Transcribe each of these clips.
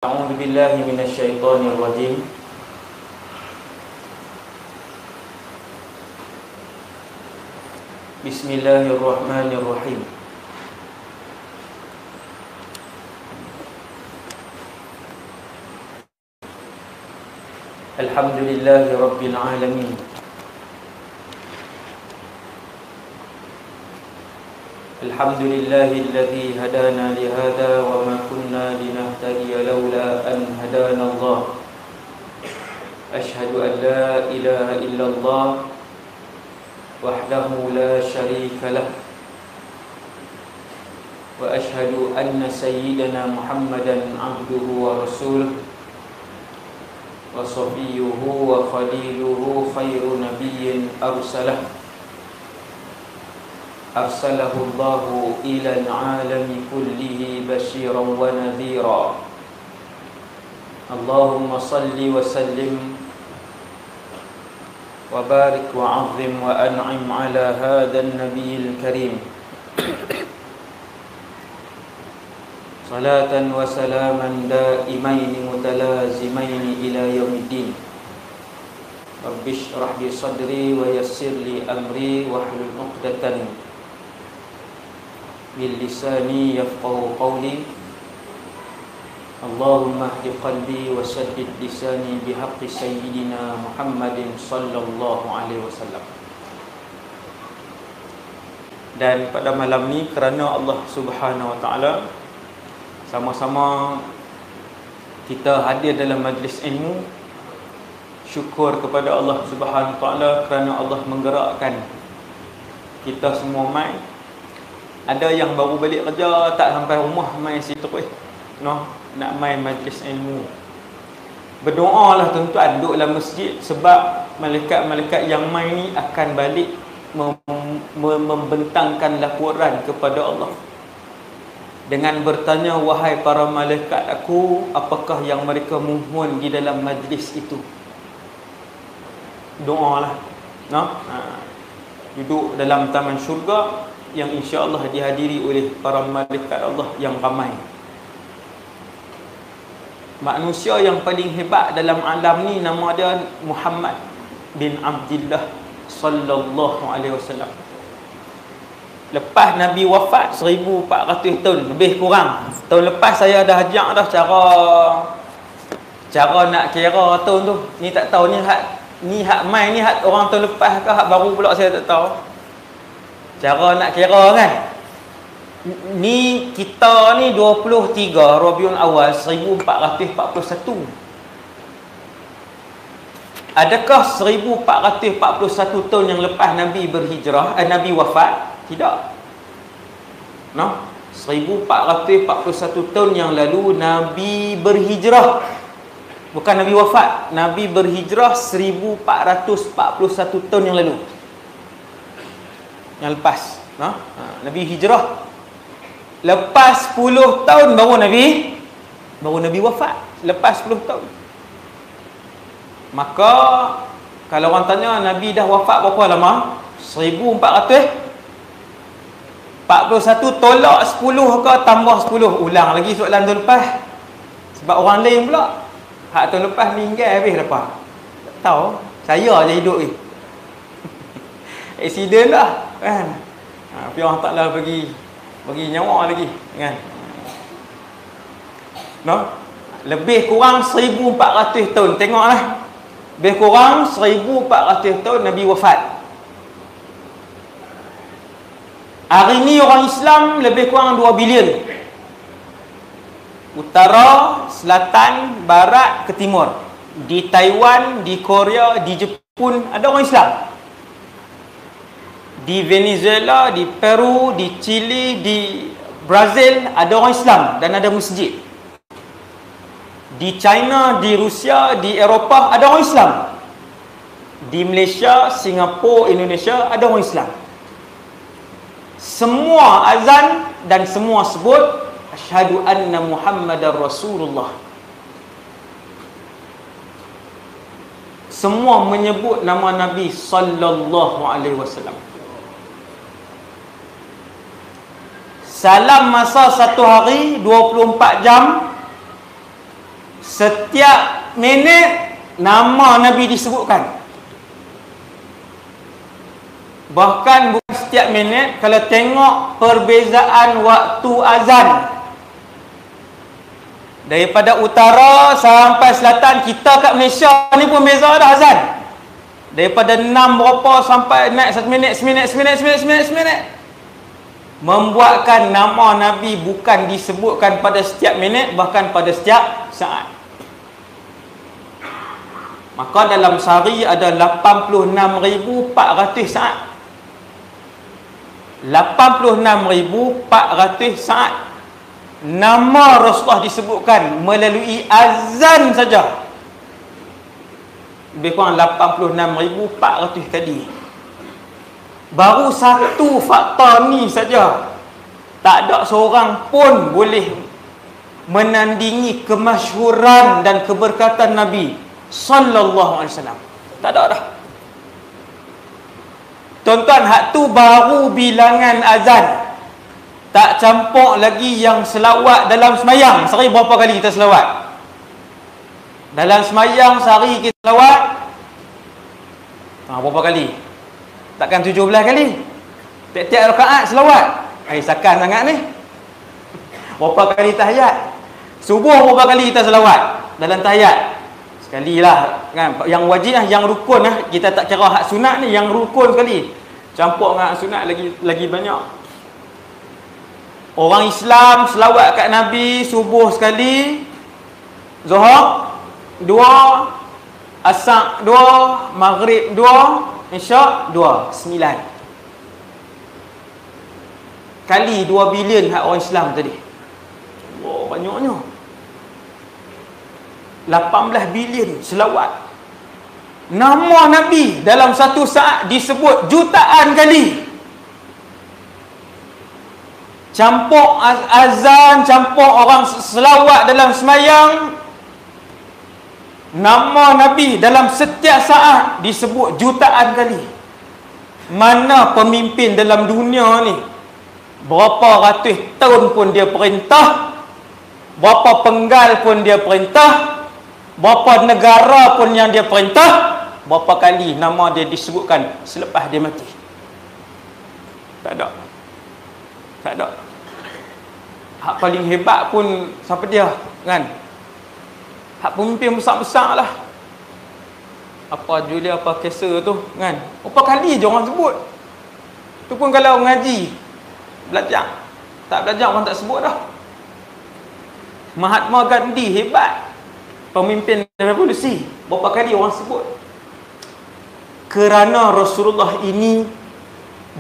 أعوذ بالله من الشيطان الرجيم. بسم الله الرحمن الرحيم. الحمد لله رب العالمين. الحمد لله الذي هدانا لهذا وما كنا لنهتدي لولا أن هدانا الله. أشهد أن لا إله إلا الله وحده لا شريك له، وأشهد أن سيدنا محمدا عبده ورسوله وصفيه وخليله خير نبي أرسله الله إلى العالم كله بشيرا ونذيرا. اللهم صل وسلم وبارك وعظم وأنعم على هذا النبي الكريم، صلاة وسلاما دائمين متلازمين إلى يوم الدين. رب اشرح لي صدري ويسر لي أمري واحلل عقدة من لساني يفقهوا قولي. اللهم اهد قلبي وسدد لساني بحق سيدنا محمد صلى الله عليه وسلم. Dan pada malam ni, kerana Allah Subhanahu wa taala, sama-sama kita hadir dalam majlis ilmu, syukur kepada Allah Subhanahu wa taala kerana Allah menggerakkan kita semua mai. Ada yang baru balik kerja, tak sampai rumah, mai situ nak mai majlis ilmu. Berdoalah tuan-tuan, duduk dalam masjid, sebab malaikat-malaikat yang mai ni akan balik membentangkan laporan kepada Allah dengan bertanya, wahai para malaikat aku, apakah yang mereka mohon di dalam majlis itu? Doalah. Duduk dalam taman syurga yang insya-Allah dihadiri oleh para malaikat Allah yang ramai. Manusia yang paling hebat dalam alam ni nama dia Muhammad bin Abdullah sallallahu alaihi wasallam. Lepas Nabi wafat 1400 tahun lebih kurang. Tahun lepas saya dah ajak dah cara nak kira tahun tu. Ni tak tahu ni hak mai ni hak orang tahun lepas ke hak baru pula saya tak tahu. Cara nak kira kan. Ni kita ni 23 Rabiul Awal 1441. Adakah 1441 tahun yang lepas Nabi berhijrah, Nabi wafat? Tidak. 1441 tahun yang lalu Nabi berhijrah. Bukan Nabi wafat. Nabi berhijrah 1441 tahun yang lalu. Yang lepas. Nabi hijrah. Lepas 10 tahun baru Nabi wafat. Lepas 10 tahun. Maka kalau orang tanya Nabi dah wafat berapa lama? 1441 tolak 10 ke tambah 10? Ulang lagi soalan tahun lepas. Sebab orang lain pula hak tahun lepas meninggal habis lepas. Tak tahu. Saya je hidup ni. Accident dah kan. Tapi Allah Taala bagi nyawa lagi kan. Lebih kurang 1400 tahun. Tengoklah. Lebih kurang 1400 tahun Nabi wafat. Hari ni orang Islam lebih kurang 2 bilion. Utara, selatan, barat ke timur. Di Taiwan, di Korea, di Jepun ada orang Islam. Di Venezuela, di Peru, di Chile, di Brazil ada orang Islam dan ada masjid. Di China, di Rusia, di Eropah ada orang Islam. Di Malaysia, Singapura, Indonesia ada orang Islam. Semua azan dan semua sebut asyhadu anna Muhammadar Rasulullah. Semua menyebut nama Nabi sallallahu alaihi wasallam. Salam masa satu hari 24 jam Setiap minit nama Nabi disebutkan. Bahkan bukan setiap minit, kalau tengok perbezaan waktu azan daripada utara sampai selatan, kita kat Malaysia ni pun beza dah azan. Daripada 6 berapa sampai naik 1 minit, seminit. Membuatkan nama Nabi bukan disebutkan pada setiap minit, bahkan pada setiap saat. Maka dalam sehari ada 86,400 saat. 86,400 saat nama Rasulullah disebutkan melalui azan saja. Lebih kurang 86,400 kali. Baru satu fakta ni saja, tak ada seorang pun boleh menandingi kemasyhuran dan keberkatan Nabi sallallahu alaihi wasallam. Tak ada dah. Tuan-tuan, hak tu baru bilangan azan. Tak campur lagi yang selawat dalam semayang. Sehari berapa kali kita selawat? Dalam semayang sehari kita selawat berapa kali? Takkan 17 kali. Tiap-tiap rakaat selawat. Sakan sangat ni. Berapa kali tahiyat? Subuh berapa kali kita selawat dalam tahiyat? Sekali lah kan. Yang wajib lah, yang rukun lah. Kita tak kira hak sunat ni, yang rukun sekali. Campur dengan hak sunat lagi banyak. Orang Islam selawat kat Nabi subuh sekali, Zuhur 2, Asar 2, Maghrib 2, Isyak 2, 9 kali 2 bilion hak orang Islam tadi. Oh, banyaknya. 18 bilion selawat. Nama Nabi dalam satu saat disebut jutaan kali. Campur azan, campur orang selawat dalam semayang. Nama Nabi dalam setiap saat disebut jutaan kali. Mana pemimpin dalam dunia ni, berapa ratus tahun pun dia perintah, berapa penggal pun dia perintah, berapa negara pun yang dia perintah, berapa kali nama dia disebutkan selepas dia mati? Tak ada. Tak ada. Hak paling hebat pun siapa dia, kan? Hak pemimpin besar-besar lah. Apa Julia, apa Caesar tu, kan? Berapa kali je orang sebut? Tu pun kalau mengaji, belajar. Tak belajar orang tak sebut dah. Mahatma Gandhi hebat, pemimpin revolusi. Berapa kali orang sebut? Kerana Rasulullah ini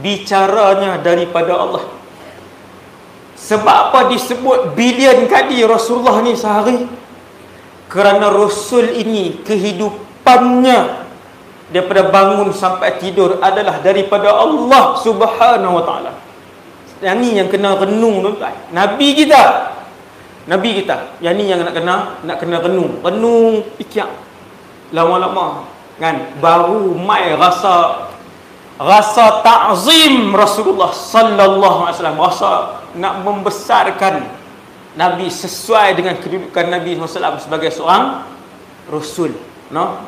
bicaranya daripada Allah. Sebab apa disebut bilion kali Rasulullah ni sehari? Kerana Rasul ini kehidupannya daripada bangun sampai tidur adalah daripada Allah Subhanahu wa taala. Yang ni yang kena renung, tuan-tuan. Nabi kita, yang ni yang nak kena renung fikir lama-lama, kan? Baru mai rasa ta'zim Rasulullah sallallahu alaihi wasallam, rasa nak membesarkan Nabi sesuai dengan kedudukan Nabi SAW sebagai seorang Rasul, no?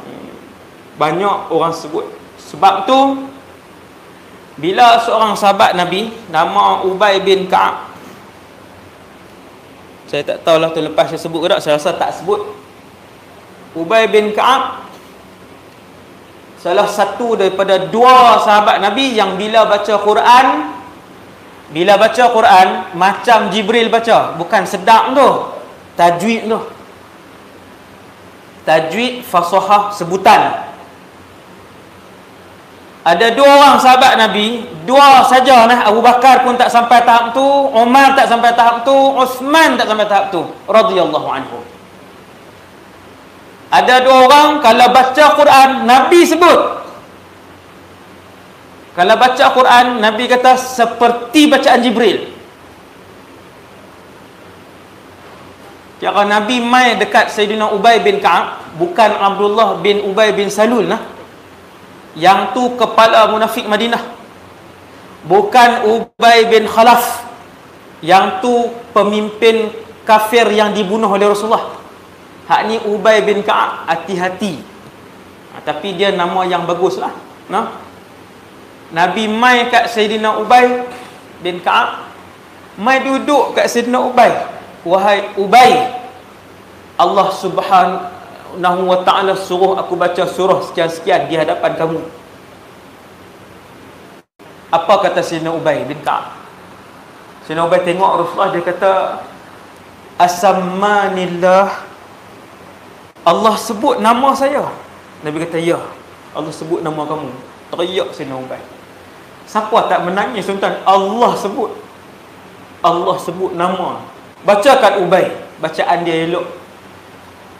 Banyak orang sebut. Sebab tu bila seorang sahabat Nabi nama Ubay bin Ka'ab, saya tak tahulah tu lepas saya sebut ke tak, saya rasa tak sebut. Ubay bin Ka'ab salah satu daripada 2 sahabat Nabi yang bila baca Quran macam Jibril baca, bukan sedap tu, tajwid tu. Tajwid, fasahah, sebutan. Ada 2 orang sahabat Nabi, 2 saja nah. Abu Bakar pun tak sampai tahap tu, Umar tak sampai tahap tu, Uthman tak sampai tahap tu, radhiyallahu anhu. Ada 2 orang kalau baca Quran Nabi sebut. Kalau baca Quran Nabi kata seperti bacaan Jibril. Kira Nabi mai dekat Sayyidina Ubay bin Ka'ab, bukan Abdullah bin Ubay bin Salul nah. Yang tu kepala munafik Madinah. Bukan Ubay bin Khalaf. Yang tu pemimpin kafir yang dibunuh oleh Rasulullah. Hak ni Ubay bin Ka'ab, hati-hati. Tapi dia nama yang bagus lah. Nabi mai kat Sayyidina Ubay bin Ka'ab, mai duduk kat Sayyidina Ubay. Wahai Ubay, Allah Subhanahu wa ta'ala suruh aku baca surah sekian-sekian di hadapan kamu. Apa kata Sayyidina Ubay bin Ka'ab? Sayyidina Ubay tengok Rasulullah, dia kata, Asammanillah, Allah sebut nama saya. Nabi kata, ya, Allah sebut nama kamu. Teriak Sayyidina Ubay. Siapa tak menangis tuan-tuan? Allah sebut. Allah sebut nama. Bacakan Ubay, bacaan dia elok.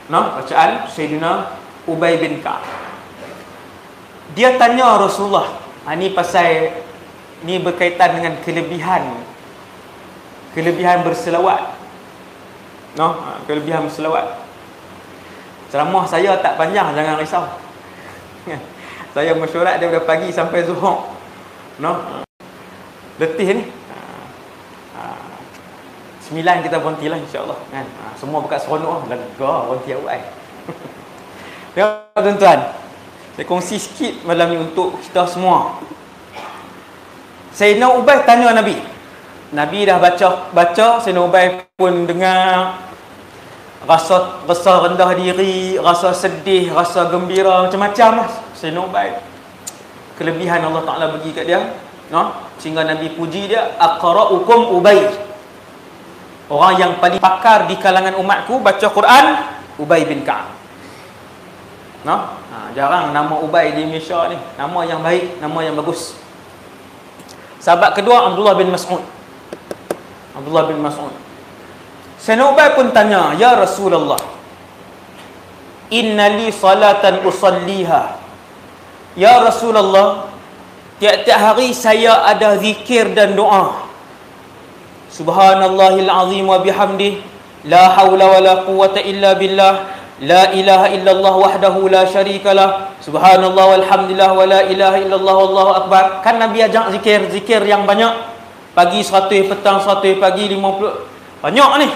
Bacaan Sayyidina Ubay bin Ka'ab. Dia tanya Rasulullah, ni pasal ni berkaitan dengan kelebihan berselawat. Kelebihan berselawat. Ceramah saya tak panjang, jangan risau. Saya mesyuarat daripada pagi sampai zuhur. Letih ni. 9 kita berhenti lah, insyaAllah kan? Semua buka seronok lah. Lega berhenti awal. Tengok tuan-tuan, saya kongsi sikit malam ni untuk kita semua. Sayyidina Ubay tanya Nabi. Nabi dah baca, Sayyidina Ubay pun dengar. Rasa rendah diri, rasa sedih, rasa gembira, macam-macam lah Sayyidina Ubay. Kelebihan Allah Ta'ala bagi kat dia, sehingga Nabi puji dia, aqra'ukum Ubay, orang yang paling pakar di kalangan umatku baca Quran, Ubay bin Ka'ab. Jarang nama Ubay di Malaysia ni. Nama yang baik, nama yang bagus. Sahabat kedua, Abdullah bin Mas'ud. Sayyidina Ubay pun tanya, ya Rasulullah, inna li salatan usalliha. Ya Rasulullah, tiap-tiap hari saya ada zikir dan doa. Subhanallahil azim wa bihamdih, la hawla wa la quwwata illa billah, la ilaha illallah wahdahu la syarikalah, subhanallah walhamdulillah wa la ilaha illallah wallahu akbar. Kan Nabi ajak zikir yang banyak. Pagi 100, petang 100, pagi 50. Banyak ni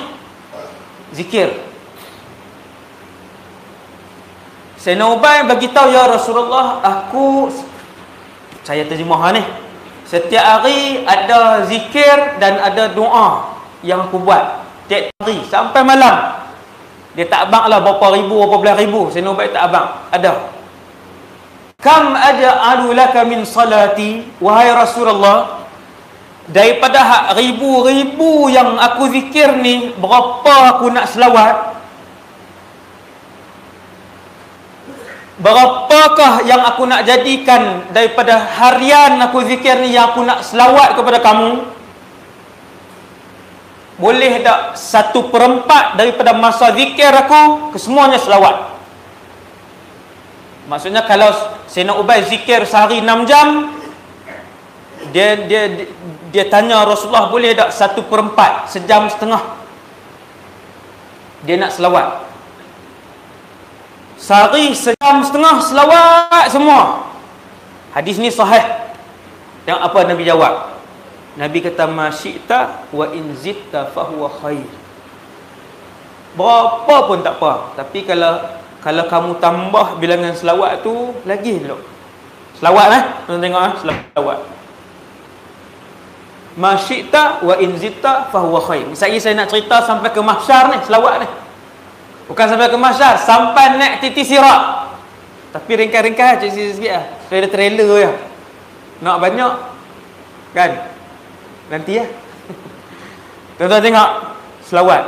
zikir. Sayyidina Ubay beritahu, ya Rasulullah, saya terjemah ni, setiap hari ada zikir dan ada doa yang aku buat setiap hari sampai malam. Dia tak abang lah berapa ribu, berapa belas ribu. Sayyidina Ubay tak abang. Ada. Kam aja'alu laka min salati, wahai Rasulullah, daripada hak ribu-ribu yang aku zikir ni, berapa aku nak selawat? Berapakah yang aku nak jadikan daripada harian aku zikir ni yang aku nak selawat kepada kamu? Boleh tak 1/4 daripada masa zikir aku kesemuanya selawat? Maksudnya kalau Sayyidina Ubay zikir sehari 6 jam, dia tanya Rasulullah, boleh tak 1/4, sejam setengah dia nak selawat? Sehari sejam setengah selawat semua. Hadis ni sahih. Yang apa Nabi jawab? Nabi kata, ma syi'ta wa in zitta fahuwa khair. Berapa pun tak apa, tapi kalau kamu tambah bilangan selawat tu lagi elok. Selawat tuan tengok selawat. Ma syi'ta wa in zitta fahuwa khair. Misalnya saya nak cerita sampai ke mahsyar ni, selawat ni. Bukan sampai ke mahsyar, sampai naik titi sirat. Tapi ringkas-ringkas sikit lah. Trailer je. Nak banyak kan? Nanti ya. Tuan-tuan tengok selawat.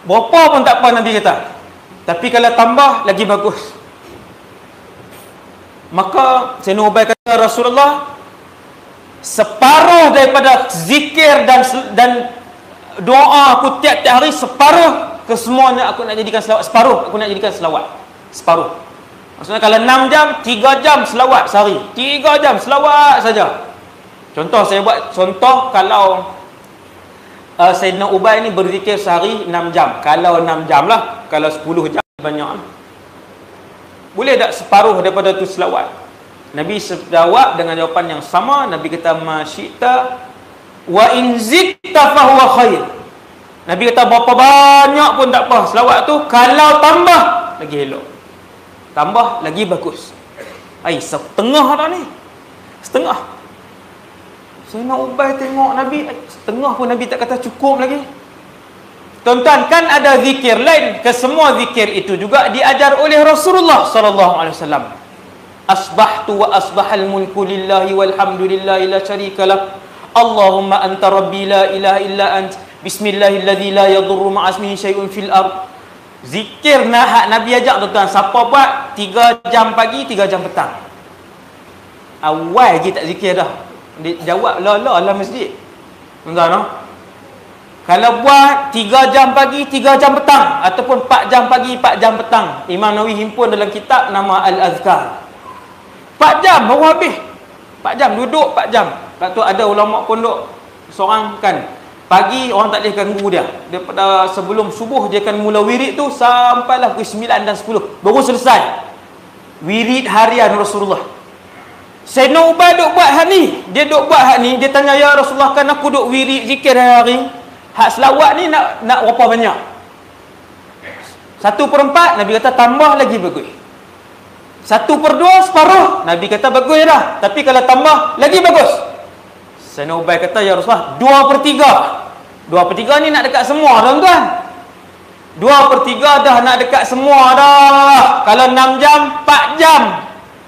Berapa pun tak apa Nabi kata. Tapi kalau tambah lagi bagus. Maka Sayyidina Ubay kata, Rasulullah, separuh daripada zikir dan doa aku tiap-tiap hari, separuh kesemuanya aku nak jadikan selawat. Separuh aku nak jadikan selawat. Separuh. Maksudnya kalau 6 jam, 3 jam selawat sehari. 3 jam selawat saja. Contoh, saya buat contoh, kalau Sayyidina Ubay ni berzikir sehari 6 jam. Kalau 6 jam lah, kalau 10 jam banyak. Boleh tak separuh daripada tu selawat? Nabi jawab dengan jawapan yang sama. Nabi kata, ma syi'ta wa in zitta fahuwa khair. Nabi kata berapa banyak pun tak apa. Selawat tu kalau tambah lagi elok. Tambah lagi bagus. Setengah dah ni. Setengah. Sayyidina Ubay tengok Nabi, setengah pun Nabi tak kata cukup lagi. Tuan-tuan, kan ada zikir lain. Kesemua zikir itu juga diajar oleh Rasulullah sallallahu alaihi wasallam. Asbahtu wa asbahal mulku lillahi walhamdulillahi la syarikalah. Allahumma anta rabbi la ilaha illa ant. Bismillahilladzi la yadurru ma'asmihi syai'un fil ard. Zikir hak Nabi ajak tuan-tuan. Siapa buat 3 jam pagi, 3 jam petang. Awal je tak zikir dah. Dia jawab la dalam masjid. Tuan-tuan, no? Kalau buat 3 jam pagi, 3 jam petang, ataupun 4 jam pagi, 4 jam petang, Imam Nawawi himpun dalam kitab nama Al-Azkar. 4 jam baru habis. 4 jam duduk 4 jam. Lepas tu ada ulama pondok seorang kan, pagi orang tak boleh ganggu dia. Daripada sebelum subuh dia akan mula wirid tu sampailah pukul 9 dan 10. Baru selesai wirid harian Rasulullah. Sayyidina Ubay duk buat hak ni. Dia duk buat hak ni, dia tanya, ya Rasulullah, kan aku duk wirid zikir hari-hari. Hak selawat ni nak berapa banyak? 1/4, Nabi kata tambah lagi bagus. 1/2, separuh, Nabi kata bagus dah. Tapi kalau tambah lagi bagus. Sayyidina Ubay kata, ya Rasulullah, 2/3. 2/3 ni nak dekat semua, tuan-tuan. 2/3 dah nak dekat semua dah. Kalau 6 jam, 4 jam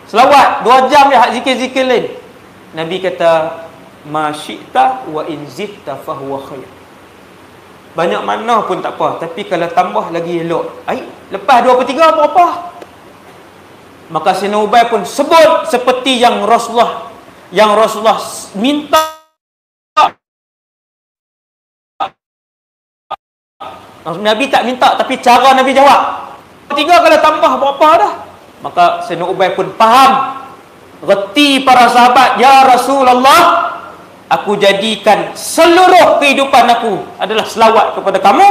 selawat, 2 jam dia hak zikir-zikir lain. Nabi kata, ma syi'ta wa in zidta fahuwa khair. Banyak mana pun tak apa, tapi kalau tambah lagi elok. Lepas 2/3 apa-apa. Maka Sayyidina Ubay pun sebut seperti yang Rasulullah minta. Nabi tak minta, tapi cara Nabi jawab. 2/3 kalau tambah berapa dah. Maka Sayyidina Ubay pun faham. Reti para sahabat, ya Rasulullah, aku jadikan seluruh kehidupan aku adalah selawat kepada kamu.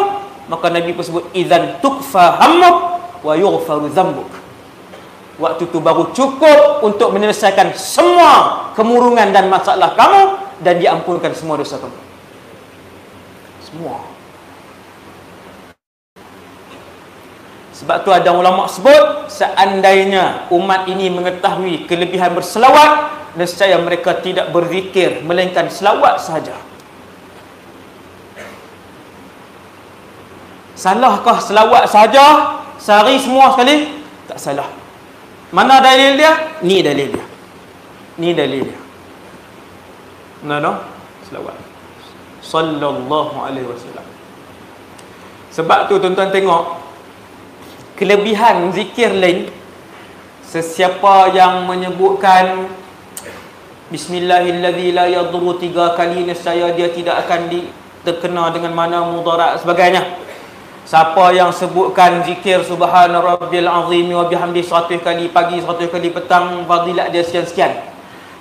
Maka Nabi pun sebut, idzan tukfa hammuk wa yughfaru dzambuk. Waktu itu baru cukup untuk menyelesaikan semua kemurungan dan masalah kamu, dan diampunkan semua dosa kamu. Semua. Sebab tu ada ulama sebut, seandainya umat ini mengetahui kelebihan berselawat, nescaya mereka tidak berzikir melainkan selawat sahaja. Salahkah selawat sahaja sehari semua sekali? Tak salah. Mana dalil dia? Ni dalil dia. Ni dalil dia. No. Selawat sallallahu alaihi wasallam. Sebab tu tuan-tuan tengok kelebihan zikir lain. Sesiapa yang menyebutkan Bismillahilladzi la yadurru 3 kali, nescaya dia tidak akan terkena dengan mana mudarat sebagainya. Siapa yang sebutkan zikir Subhana Rabbil Azim wa bihamdi 100 kali pagi, 100 kali petang, fadilat dia sekian-sekian.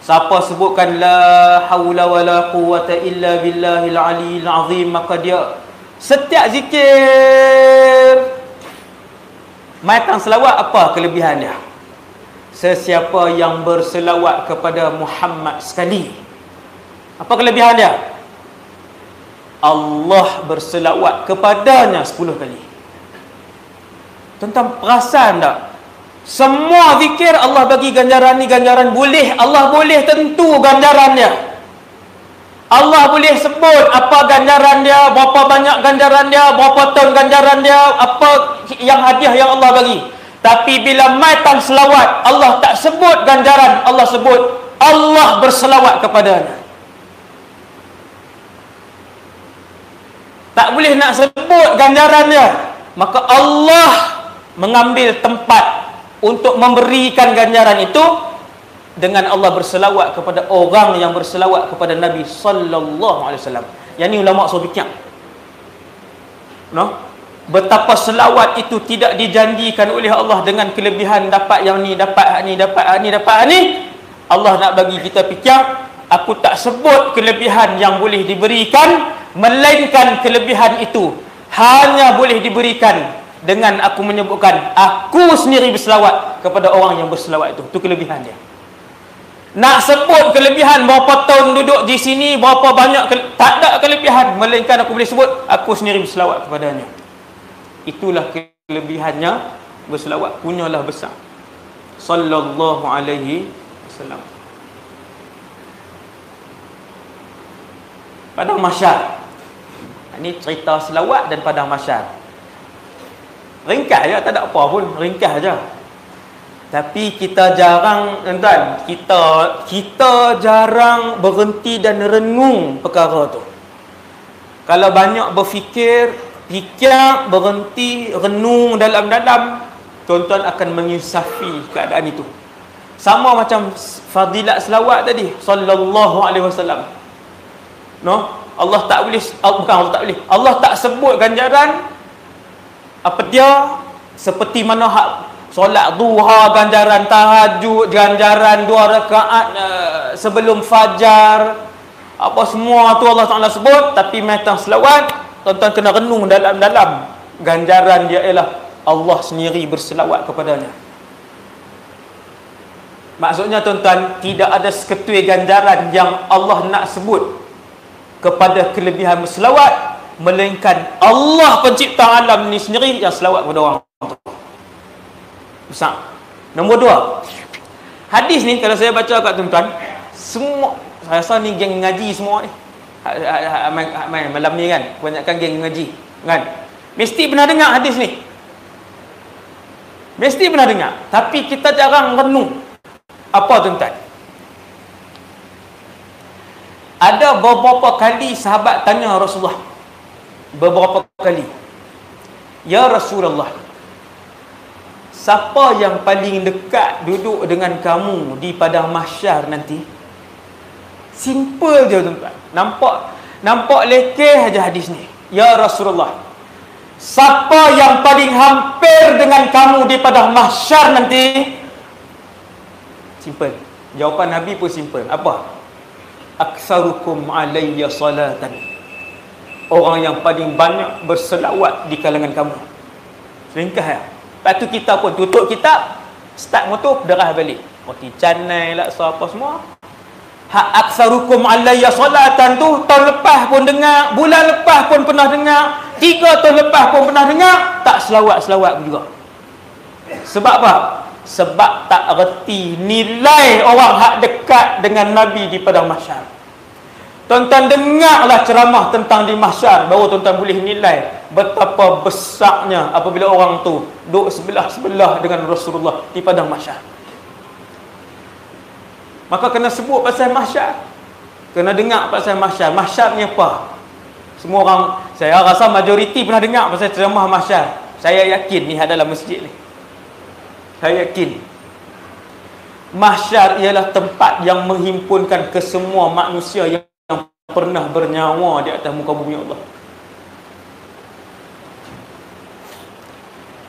Siapa sebutkan la haula wala quwwata illa billahil aliyil azim, maka dia setiap zikir matang selawat. Apa kelebihan dia? Sesiapa yang berselawat kepada Muhammad sekali, apa kelebihan dia? Allah berselawat kepadanya 10 kali. Tuan-tuan perasan tak? Semua zikir Allah bagi ganjaran ni, ganjaran boleh. Allah boleh tentu ganjaran dia. Allah boleh sebut apa ganjaran dia, berapa banyak ganjaran dia, berapa tahun ganjaran dia, apa yang hadiah yang Allah bagi. Tapi bila matang selawat, Allah tak sebut ganjaran, Allah sebut Allah berselawat kepadanya. Tak boleh nak sebut ganjaran dia. Maka Allah mengambil tempat untuk memberikan ganjaran itu dengan Allah berselawat kepada orang yang berselawat kepada Nabi sallallahu alaihi wasallam. Yang ni ulama suruh fikir. No? Betapa selawat itu tidak dijanjikan oleh Allah dengan kelebihan dapat yang ni, dapat hak ni, dapat hak ni, dapat hak ni. Allah nak bagi kita fikir, aku tak sebut kelebihan yang boleh diberikan, melainkan kelebihan itu hanya boleh diberikan dengan aku menyebutkan aku sendiri berselawat kepada orang yang berselawat itu. Itu kelebihan dia. Nak sebut kelebihan berapa tahun duduk di sini, berapa banyak tak ada kelebihan, melainkan aku boleh sebut aku sendiri berselawat kepadanya. Itulah kelebihannya berselawat, punyalah besar. Sallallahu alaihi wasallam. Padang Mahsyar. Ini cerita selawat dan padang mahsyar. Ringkas je, tak ada apa pun, ringkas je. Tapi kita jarang, tuan, kita jarang berhenti dan renung perkara tu. Kalau banyak berfikir, berhenti, renung dalam-dalam, tuan-tuan akan menyusafi keadaan itu. Sama macam fadilat selawat tadi, sallallahu alaihi wasallam. No, Allah tak boleh, bukan Allah tak boleh, Allah tak sebut ganjaran apa dia, seperti mana hak solat duha, ganjaran tahajud, ganjaran 2 rakaat sebelum fajar, apa semua tu Allah Taala sebut. Tapi metang selawat, tuan-tuan kena renung dalam-dalam, ganjaran dia ialah Allah sendiri berselawat kepadanya. Maksudnya tuan-tuan, tidak ada seketui ganjaran yang Allah nak sebut kepada kelebihan berselawat, melainkan Allah pencipta alam ni sendiri yang selawat kepada orang tu. Besar. Nombor 2, hadis ni kalau saya baca kat tuan-tuan, semua, saya rasa ni geng ngaji semua ni, malam ni kan, kebanyakan geng ngaji kan, mesti pernah dengar hadis ni, mesti pernah dengar. Tapi kita jarang renung. Apa tuan-tuan? Ada beberapa kali sahabat tanya Rasulullah, beberapa kali, ya Rasulullah, siapa yang paling dekat duduk dengan kamu di padang mahsyar nanti? Simple je tuan-tuan. Nampak lekeh aja hadis ni. Ya Rasulullah, siapa yang paling hampir dengan kamu di padang mahsyar nanti? Simple. Jawapan Nabi pun simple. Apa? Aktsarukum alayya salatan. Orang yang paling banyak berselawat di kalangan kamu. Ringkas ya. Lepas tu kita pun tutup kitab, start motor, derah balik. Roti canai lah, apa semua. Hak aktsarukum alayya salatan tu tahun lepas pun dengar, bulan lepas pun pernah dengar, 3 tahun lepas pun pernah dengar, tak selawat-selawat juga. Sebab apa? Sebab tak reti nilai orang hak dekat dengan Nabi di padang mahsyar. Tuan-tuan dengarlah ceramah tentang di mahsyar, baru tuan-tuan boleh nilai betapa besarnya apabila orang tu duduk sebelah-sebelah dengan Rasulullah di padang mahsyar. Maka kena sebut pasal mahsyar, kena dengar pasal mahsyar. Mahsyar ni apa? Semua orang, saya rasa majoriti pernah dengar pasal ceramah mahsyar. Saya yakin ni dalam masjid ni, saya yakin mahsyar ialah tempat yang menghimpunkan kesemua manusia yang pernah bernyawa di atas muka bumi Allah.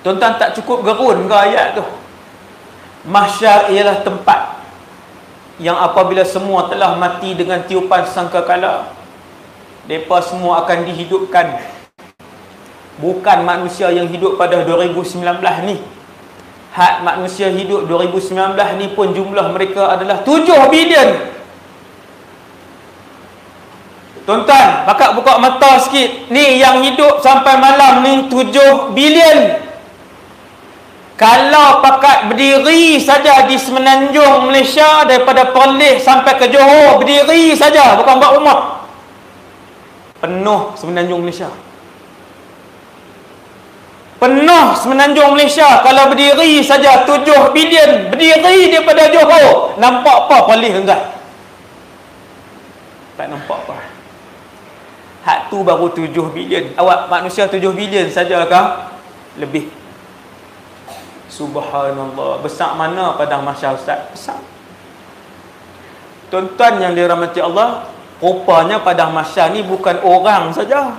Tuan-tuan tak cukup gerun ke ayat tu? Mahsyar ialah tempat yang apabila semua telah mati dengan tiupan sangkakala, mereka semua akan dihidupkan. Bukan manusia yang hidup pada 2019 ni. Hak manusia hidup 2019 ni pun jumlah mereka adalah 7 bilion. Tuan-tuan, pakak buka mata sikit. Ni yang hidup sampai malam ni 7 bilion. Kalau pakat berdiri saja di Semenanjung Malaysia, daripada Perlis sampai ke Johor, berdiri saja, bukan buat rumah, penuh Semenanjung Malaysia. Penuh Semenanjung Malaysia kalau berdiri saja 7 bilion. Berdiri daripada Johor. Nampak apa Perlis tuan-tuan? Tak nampak apa. Hak tu baru 7 bilion. Awak manusia 7 bilion sajakah? Lebih. Subhanallah. Besar mana padang mahsyar Ustaz? Besar. Tuan-tuan yang dirahmati Allah, rupanya padang mahsyar ni bukan orang saja.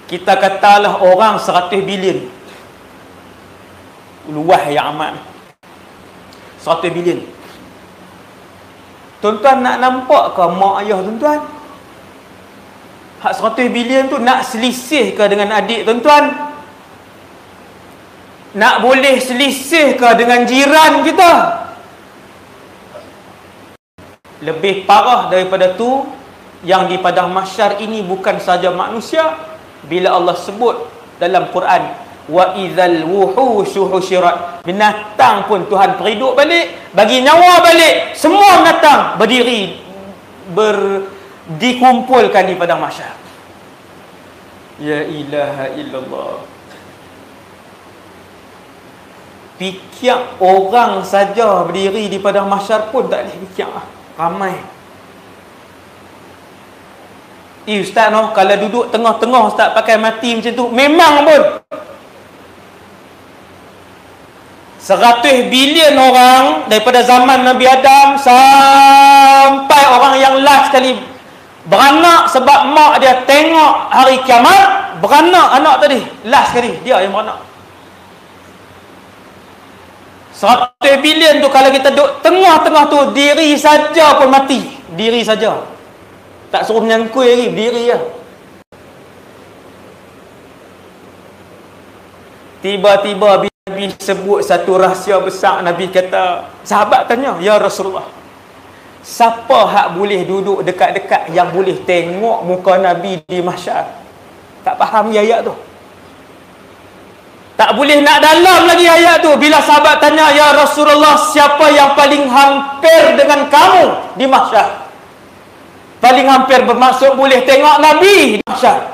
Kita katalah orang 100 bilion. Luah yang amat. 100 bilion. Tuan-tuan nak nampak ke mak ayah tuan-tuan? Hak 100 bilion tu nak selisih ke dengan adik tuan-tuan? Nak boleh selisih ke dengan jiran kita? Lebih parah daripada tu, yang di padang mahsyar ini bukan saja manusia. Bila Allah sebut dalam Quran, wa idzal wuhushu husyirat, binatang pun Tuhan periduk balik, bagi nyawa balik. Semua binatang berdiri, dikumpulkan di padang mahsyar. Ya ilaha illallah. Pikiak orang saja berdiri di padang mahsyar pun tak boleh pikiak lah. Ramai. Ustaz no, kalau duduk tengah-tengah ustaz pakai mati macam tu, memang pun 100 bilion orang daripada zaman Nabi Adam sampai orang yang last sekali beranak sebab mak dia tengok hari kiamat, beranak anak tadi, last sekali dia yang beranak. 100 bilion tu kalau kita duduk tengah-tengah tu, diri saja pun mati. Diri saja. Tak suruh menyangkui lagi, berdiri lah. Tiba-tiba Nabi sebut satu rahsia besar. Nabi kata, sahabat tanya, ya Rasulullah, siapa hak boleh duduk dekat-dekat yang boleh tengok muka Nabi di mahsyar? Tak faham ayat tu. Tak boleh nak dalam lagi ayat tu. Bila sahabat tanya, ya Rasulullah, siapa yang paling hampir dengan kamu di mahsyar? Paling hampir bermaksud boleh tengok Nabi di mahsyar.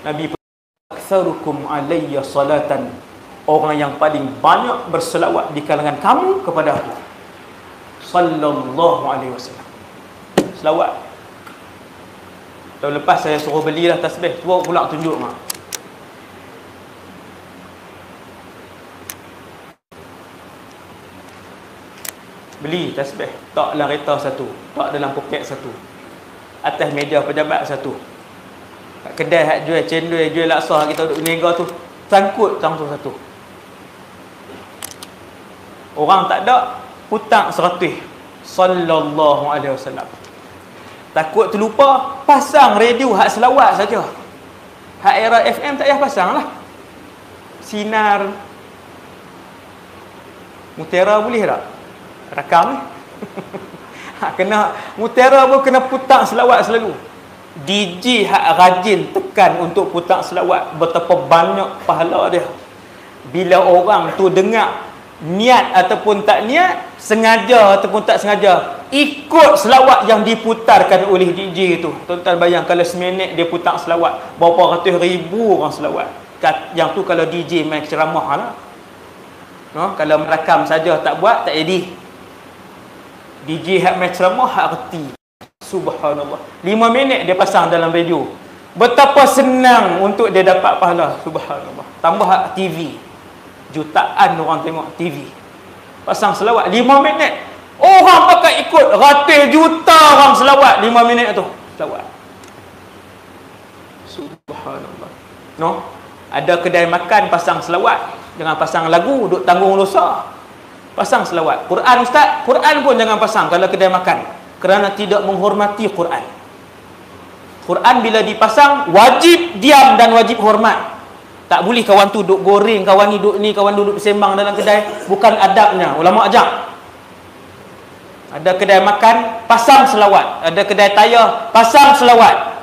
Nabi aktsarukum alayya salatan, orang yang paling banyak berselawat di kalangan kamu kepada aku sallallahu alaihi wasallam. Selawat. Tahun lepas saya suruh belilah tasbih, cuba pula tunjuk mak. Beli tasbih, tak dalam kereta satu, tak dalam poket satu, atas meja pejabat satu, kat kedai hak jual cendol, jual laksa kita duduk niaga tu, sangkut langsung satu. Orang tak ada, hutang 100 sallallahu alaihi wasallam. Takut terlupa, pasang radio hak selawat saja. Hak era FM tak payah pasang lah. Sinar Mutiara boleh tak? Rakam kena Mutiara pun kena putar selawat selalu. DJ hak rajin tekan untuk putar selawat, betapa banyak pahala dia. Bila orang tu dengar, niat ataupun tak niat, sengaja ataupun tak sengaja, ikut selawat yang diputarkan oleh DJ tu. Tuan-tuan bayang kalau seminit dia putar selawat, berapa ratus ribu orang selawat. Yang tu kalau DJ main ceramah lah. No? Kalau merakam saja tak buat, tak jadi. DJ hak main ceramah, hak reti. Subhanallah. 5 minit dia pasang dalam radio. Betapa senang untuk dia dapat pahala. Subhanallah. Tambah hak TV. Jutaan orang tengok TV. Pasang selawat 5 minit. Orang pakai ikut, ratus juta orang selawat 5 minit tu. Selawat. Subhanallah. No? Ada kedai makan pasang selawat, jangan pasang lagu duk tanggung dosa. Pasang selawat. Quran ustaz, Quran pun jangan pasang kalau kedai makan, kerana tidak menghormati Quran. Quran bila dipasang wajib diam dan wajib hormat. Tak boleh kawan tu duk goreng, kawan ni duk ni, kawan duduk sembang dalam kedai. Bukan adabnya. Ulama ajak. Ada kedai makan, pasang selawat. Ada kedai tayar, pasang selawat.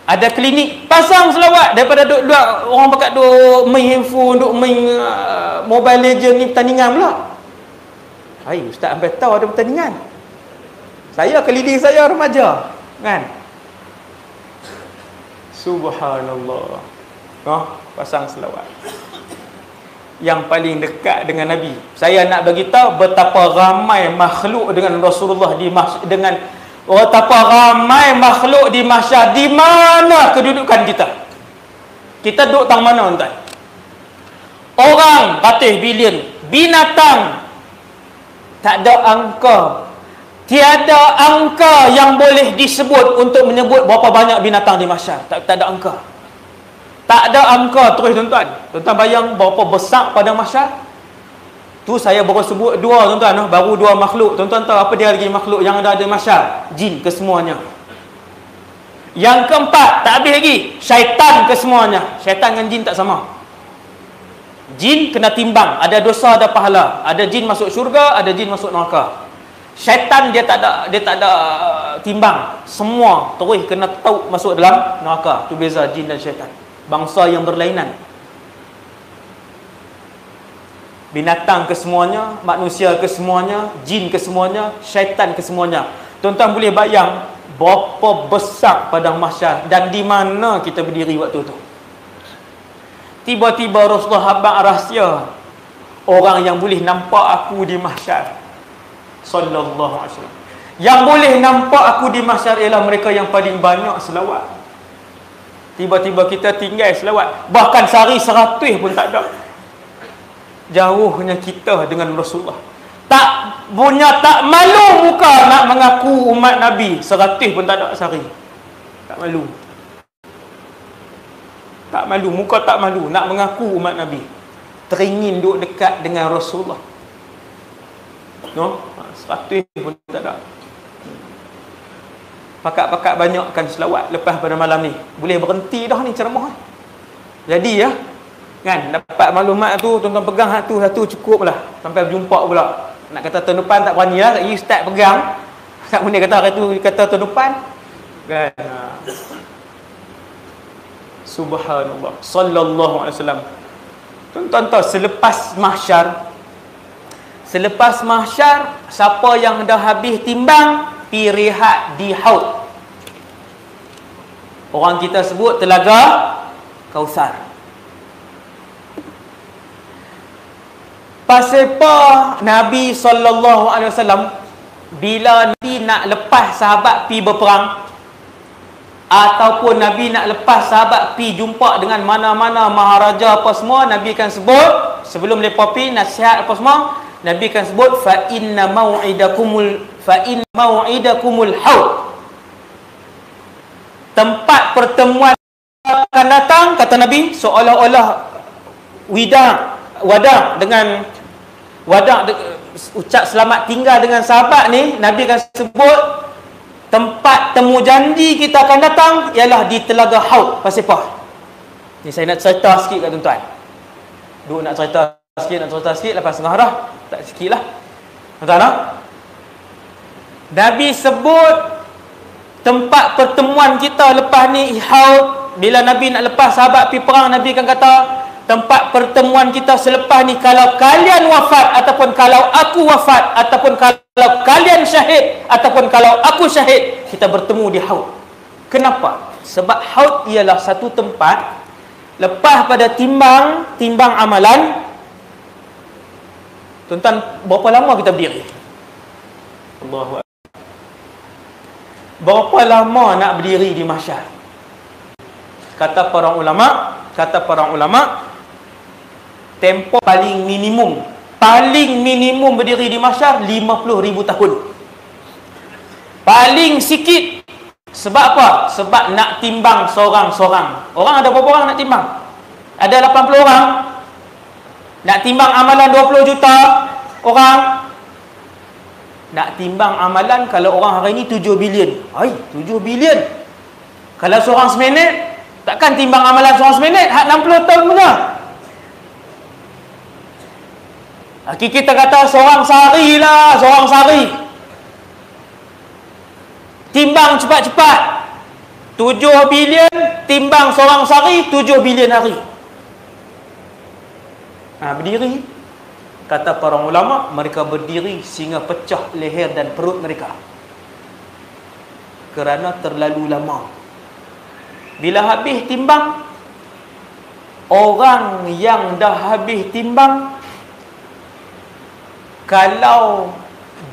Ada klinik, pasang selawat. Daripada duk orang pakat duk main handphone, duk main Mobile Legend ni pertandingan pula. Hai, ustaz sampai tahu ada pertandingan. Saya keliling saya remaja, kan? Subhanallah. Pasang selawat. Yang paling dekat dengan Nabi. Saya nak bagi tahu betapa ramai makhluk dengan Rasulullah betapa ramai makhluk di mahsyar. Di mana kedudukan kita? Kita duduk tang mana tuan? Orang ratus bilion, binatang tak ada angka. Tiada angka yang boleh disebut untuk menyebut berapa banyak binatang di mahsyar. Tak ada angka. Tak ada angka terus tuan-tuan. Tuan-tuan bayang berapa besar pada mahsyar. Tu saya baru sebut dua tuan-tuan, baru dua makhluk. Tuan-tuan tahu apa dia lagi makhluk yang ada di mahsyar? Jin kesemuanya. Yang keempat, tak habis lagi, syaitan kesemuanya. Syaitan dengan jin tak sama. Jin kena timbang, ada dosa ada pahala. Ada jin masuk syurga, ada jin masuk neraka. Syaitan dia tak ada timbang. Semua terus kena tahu masuk dalam neraka. Tu beza jin dan syaitan. Bangsa yang berlainan. Binatang kesemuanya, manusia kesemuanya, jin kesemuanya, syaitan kesemuanya. Tuan-tuan boleh bayang berapa besar padang mahsyar dan di mana kita berdiri waktu tu. Tiba-tiba Rasulullah habaq rahsia orang yang boleh nampak aku di mahsyar. Sallallahu alaihi wasallam. Yang boleh nampak aku di mahsyar ialah mereka yang paling banyak selawat. Tiba-tiba kita tinggal selawat. Bahkan sehari 100 pun tak ada. Jauhnya kita dengan Rasulullah. Tak malu muka nak mengaku umat Nabi. 100 pun tak ada sehari. Tak malu. Tak malu, muka tak malu nak mengaku umat Nabi. Teringin duduk dekat dengan Rasulullah. No? 100 pun tak ada. Pakat-pakat banyakkan selawat lepas pada malam ni. Boleh berhenti dah ni ceramah. Jadi ya, kan, dapat maklumat tu, tuan-tuan pegang satu cukup lah. Sampai berjumpa pula. Nak kata tahun depan tak berani lah, you start pegang. Tak boleh kata tahun depan. Kan. Subhanallah. Sallallahu alaihi wasallam. Tuan-tuan tahu selepas mahsyar, siapa yang dah habis timbang, pi rehat di haud. Orang kita sebut telaga Kausar. Pasal apa Nabi sallallahu alaihi wasallam bila Nabi nak lepas sahabat pi berperang ataupun Nabi nak lepas sahabat pi jumpa dengan mana-mana maharaja apa semua, Nabi akan sebut sebelum mereka pi nasihat apa semua, Nabi akan sebut fa inna mau'idakumul haud. Tempat pertemuan akan datang, kata Nabi, seolah-olah wadah dengan ucap selamat tinggal dengan sahabat ni. Nabi akan sebut tempat temu janji kita akan datang ialah di Telaga Haud. Pasal apa? Ni saya nak cerita sikit kat tuan-tuan. Duk nak cerita sikit lepas setengah dah. Tak sikit lah. Tuan-tuan tak? Nabi sebut tempat pertemuan kita lepas ni Haud. Bila Nabi nak lepas sahabat pergi perang, Nabi akan kata tempat pertemuan kita selepas ni, kalau kalian wafat ataupun kalau aku wafat ataupun kalau kalian syahid ataupun kalau aku syahid, kita bertemu di Haud. Kenapa? Sebab Haud ialah satu tempat lepas pada timbang amalan. Tuan-tuan, berapa lama kita berdiri? Allahu Akbar. Berapa lama nak berdiri di mahsyar? Kata para ulama, tempoh paling minimum berdiri di mahsyar 50,000 tahun. Paling sikit. Sebab apa? Sebab nak timbang seorang-seorang. Orang ada berapa orang nak timbang? Ada 80 orang. Nak timbang amalan 20 juta orang. Nak timbang amalan kalau orang hari ni 7 bilion. 7 bilion. Kalau seorang seminit, takkan timbang amalan seorang seminit, hak 60 tahun punya. Kita kata seorang sehari lah, seorang sehari. Timbang cepat-cepat. 7 bilion, timbang seorang sehari, 7 bilion hari. Berdiri. Kata para ulama, mereka berdiri sehingga pecah leher dan perut mereka. Kerana terlalu lama. Bila habis timbang, orang yang dah habis timbang, kalau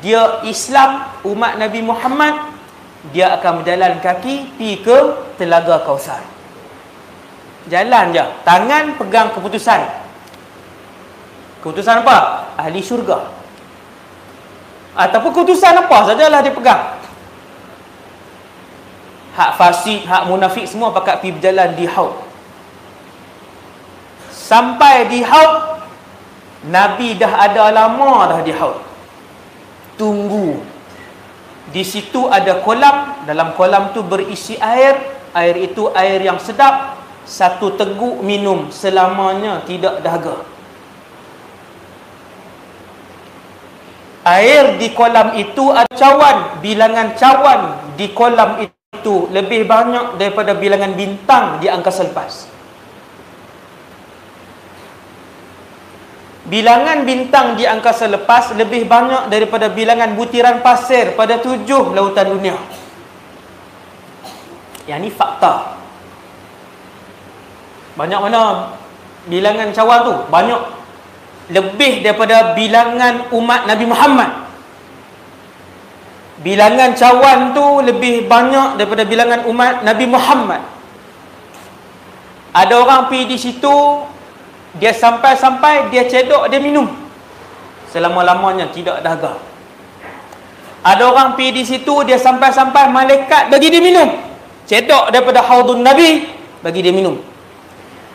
dia Islam, umat Nabi Muhammad, dia akan berjalan kaki pergi ke Telaga Kausar. Jalan je, tangan pegang keputusan. Keputusan apa? Ahli syurga. Ataupun keputusan apa sajalah dia pegang. Hak fasik, hak munafik semua pakat pergi berjalan di Haud. Sampai di Haud, Nabi dah ada lama dah di Haud. Tunggu. Di situ ada kolam. Dalam kolam tu berisi air. Air itu air yang sedap. Satu teguk minum selamanya tidak dahaga. Air di kolam itu ada cawan. Bilangan cawan di kolam itu lebih banyak daripada bilangan bintang di angkasa lepas. Bilangan bintang di angkasa lepas lebih banyak daripada bilangan butiran pasir pada 7 lautan dunia. Yang ni fakta. Banyak mana bilangan cawan tu? Banyak. Lebih daripada bilangan umat Nabi Muhammad. Bilangan cawan tu lebih banyak daripada bilangan umat Nabi Muhammad. Ada orang pergi di situ, dia sampai-sampai, dia cedok, dia minum. Selama-lamanya tidak dahaga. Ada orang pergi di situ, dia sampai-sampai, malaikat bagi dia minum. Cedok daripada haudun Nabi, bagi dia minum.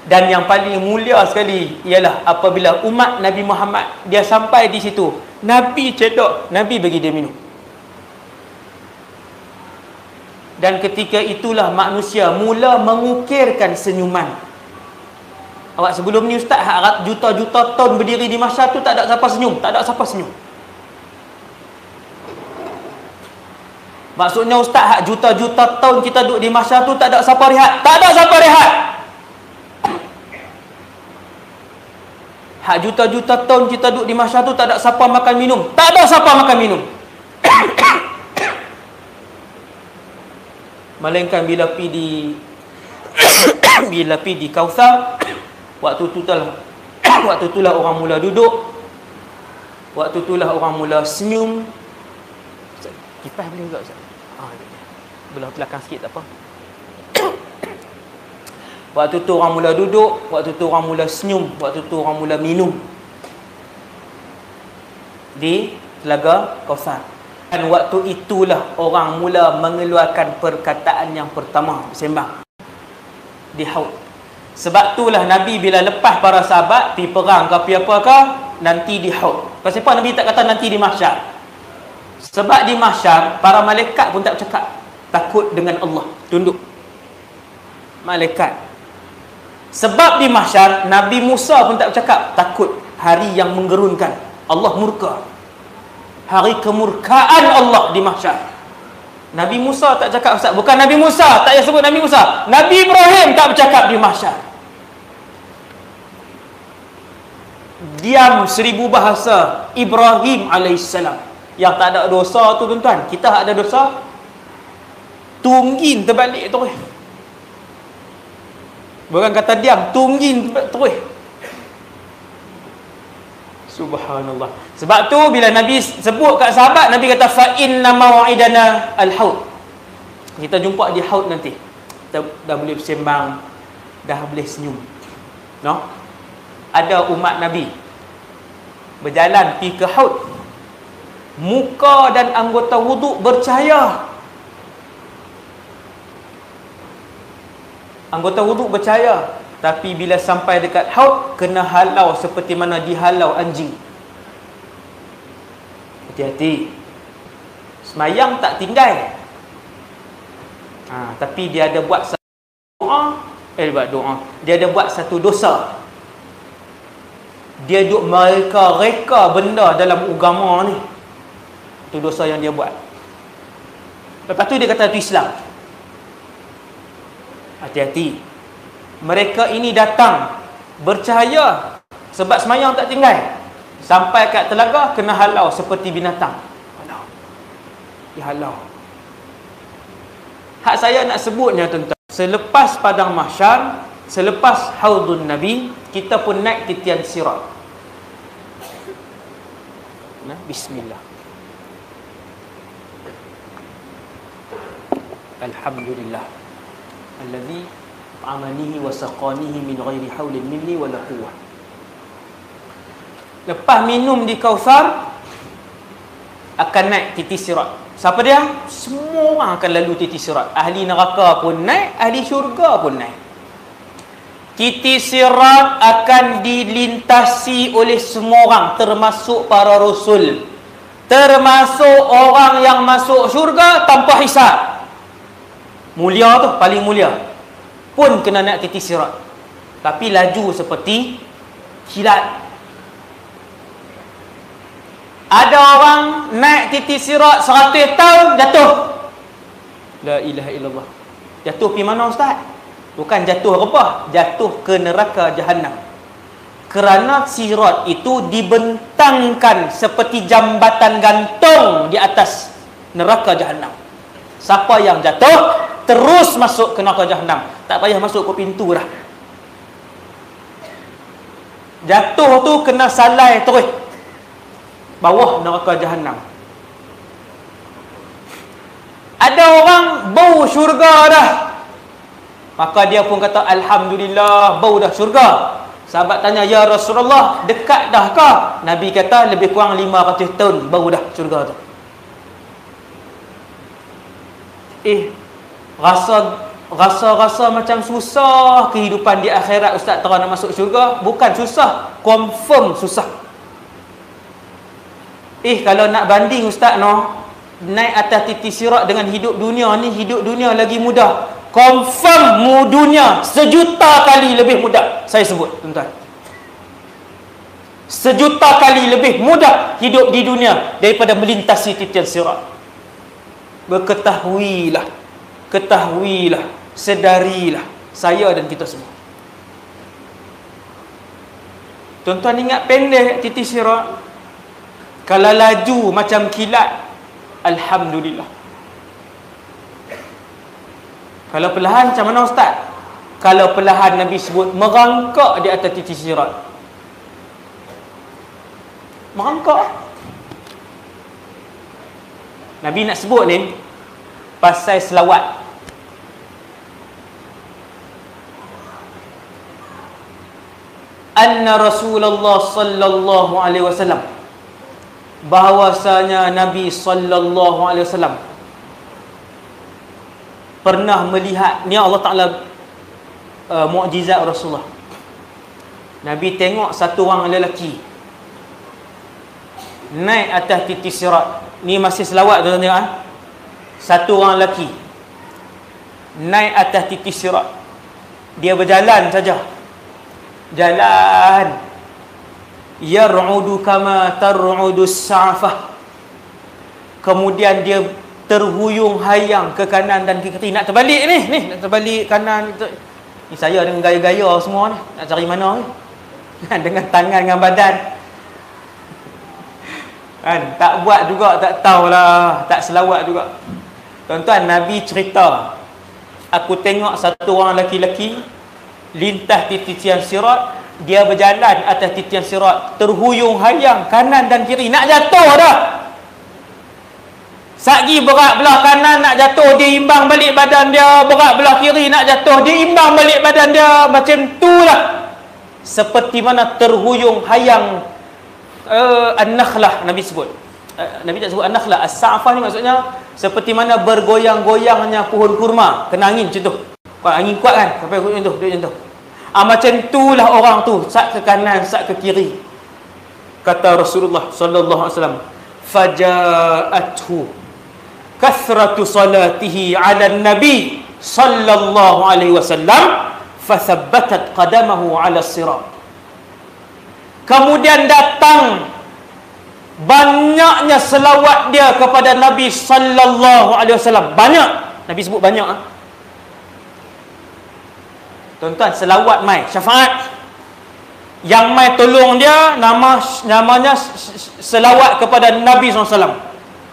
Dan yang paling mulia sekali ialah apabila umat Nabi Muhammad dia sampai di situ, Nabi cedok, Nabi bagi dia minum. Dan ketika itulah manusia mula mengukirkan senyuman. Awak sebelum ni ustaz, juta-juta tahun berdiri di mahsyar tu tak ada siapa senyum, tak ada siapa senyum. Maksudnya ustaz, juta-juta tahun kita duduk di mahsyar tu tak ada siapa rehat, tak ada siapa rehat. Juta-juta tahun kita duduk di mahsyar tu tak ada siapa makan minum, tak ada siapa makan minum. Melainkan bila pi di Kautsar, waktu itulah orang mula duduk, waktu itulah orang mula senyum. Kipas boleh juga ustaz? Belah belakang sikit tak apa. Waktu tu orang mula duduk, waktu tu orang mula senyum, waktu tu orang mula minum di Telaga Kautsar. Dan waktu itulah orang mula mengeluarkan perkataan yang pertama bersembang di haud. Sebab itulah Nabi bila lepas para sahabat pergi perang ke apa ke, nanti di haud. Pasal apa Nabi tak kata nanti di mahsyar? Sebab di mahsyar para malaikat pun tak bercakap, takut dengan Allah, tunduk malaikat. Sebab di mahsyar Nabi Musa pun tak bercakap, takut hari yang menggerunkan, Allah murka, hari kemurkaan Allah di mahsyar. Nabi Musa tak cakap ustaz, bukan Nabi Musa, tak payah sebut Nabi Musa, Nabi Ibrahim tak bercakap di mahsyar. Diam 1000 bahasa Ibrahim alaihissalam yang tak ada dosa tu tuan-tuan. Kita ada dosa, tunggin terbalik terus. Bukan kata diam, tunggin terus. Subhanallah. Sebab tu bila Nabi sebut kat sahabat, Nabi kata fa inna mau'idana al-haud. Kita jumpa di haud nanti. Kita dah boleh bersembang, dah boleh senyum. No? Ada umat Nabi berjalan pergi ke haud. Muka dan anggota wuduk bercahaya. Anggota wuduk bercahaya, tapi bila sampai dekat haud kena halau seperti mana dihalau anjing. Hati-hati. Semayang tak tinggal. Tapi dia ada buat satu doa, dia ada buat satu dosa. Dia duk mereka benda dalam agama ni. Itu dosa yang dia buat. Lepas tu dia kata itu Islam. Hati-hati. Mereka ini datang bercahaya sebab semayang tak tinggal. Sampai kat telaga kena halau seperti binatang. Halau. Dihalau. Hak saya nak sebutnya tuan-tuan, selepas padang mahsyar, selepas haudun Nabi, kita pun naik titian sirat. Bismillah. Alhamdulillah alladzi amanihi wa saqanihi min ghairi haulin minni wala quwwah. Lepas minum di Kautsar akan naik titi sirat. Siapa dia? Semua orang akan lalu titi sirat. Ahli neraka pun naik, ahli syurga pun naik. Titi sirat akan dilintasi oleh semua orang, termasuk para rasul, termasuk orang yang masuk syurga tanpa hisab. Mulia tu, paling mulia pun kena naik titi sirat, tapi laju seperti kilat. Ada orang naik titik sirat 100 tahun jatuh. La ilaha illallah. Jatuh pergi mana ustaz? Bukan jatuh rebah, jatuh ke neraka Jahannam. Kerana sirat itu dibentangkan seperti jambatan gantung di atas neraka Jahannam. Siapa yang jatuh terus masuk ke neraka Jahannam. Tak payah masuk ke pintu dah. Jatuh tu kena salai terus bawah neraka Jahannam. Ada orang bau syurga dah, maka dia pun kata alhamdulillah, bau dah syurga. Sahabat tanya, ya Rasulullah, dekat dah ke? Nabi kata lebih kurang 500 tahun bau dah syurga tu. Rasa macam susah kehidupan di akhirat ustaz, terang nak masuk syurga. Bukan susah, confirm susah. Kalau nak banding ustaz naik atas titik sirat dengan hidup dunia ni, hidup dunia lagi mudah. Confirm dunia 1 juta kali lebih mudah. Saya sebut tuan-tuan, 1 juta kali lebih mudah hidup di dunia daripada melintasi titik sirat. Berketahuilah, ketahuilah, sedarilah, saya dan kita semua. Tuan-tuan ingat pendek titik sirat, kalau laju macam kilat, alhamdulillah. Kalau perlahan macam mana ustaz? Kalau perlahan Nabi sebut merangkak di atas titik sirat. Merangkak. Nabi nak sebut ni pasal selawat. Anna Rasulullah sallallahu alaihi wasallam, bahawasanya Nabi sallallahu alaihi wasallam pernah melihat, ni Allah Ta'ala mukjizat Rasulullah. Nabi tengok satu orang lelaki naik atas titik sirat. Ni masih selawat tuan-tuan tengok. Satu orang lelaki naik atas titik sirat. Dia berjalan saja, jalan, yar'udu kama tar'udu as-sa'afah. Kemudian dia terhuyung hayang ke kanan dan ke kiri. Nak terbalik ni, nak terbalik kanan. Ni saya dengan gaya-gaya semua ni. Nak cari mana ni? Dengan tangan, dengan badan. Kan? Tak buat juga, tak tahulah, tak selawat juga. Tuan-tuan, Nabi cerita, aku tengok satu orang lelaki lintas titian sirat. Dia berjalan atas titian sirat, terhuyung hayang kanan dan kiri, nak jatuh dah. Sagi berat belah kanan nak jatuh, dia imbang balik badan dia. Berat belah kiri nak jatuh, dia imbang balik badan dia. Macam itulah, seperti mana terhuyung hayang an-nakhlah Nabi sebut. Nabi tak sebut an-nakhlah. As-sa'fah ni maksudnya seperti mana bergoyang-goyangnya pohon kurma kena angin macam tu. Angin kuat kan, sampai macam tu, dia macam tu. Macam itulah orang tu, sat ke kanan, sat ke kiri. Kata Rasulullah sallallahu alaihi wasallam, faja'athu kathratu salatihi 'ala an-nabi sallallahu alaihi wasallam fathabbatat qadamahu 'ala as-sirat. Kemudian datang banyaknya selawat dia kepada Nabi sallallahu alaihi wasallam. Banyak, Nabi sebut banyak. Tuan-tuan, selawat mai syafaat. Yang mai tolong dia namanya selawat kepada Nabi SAW.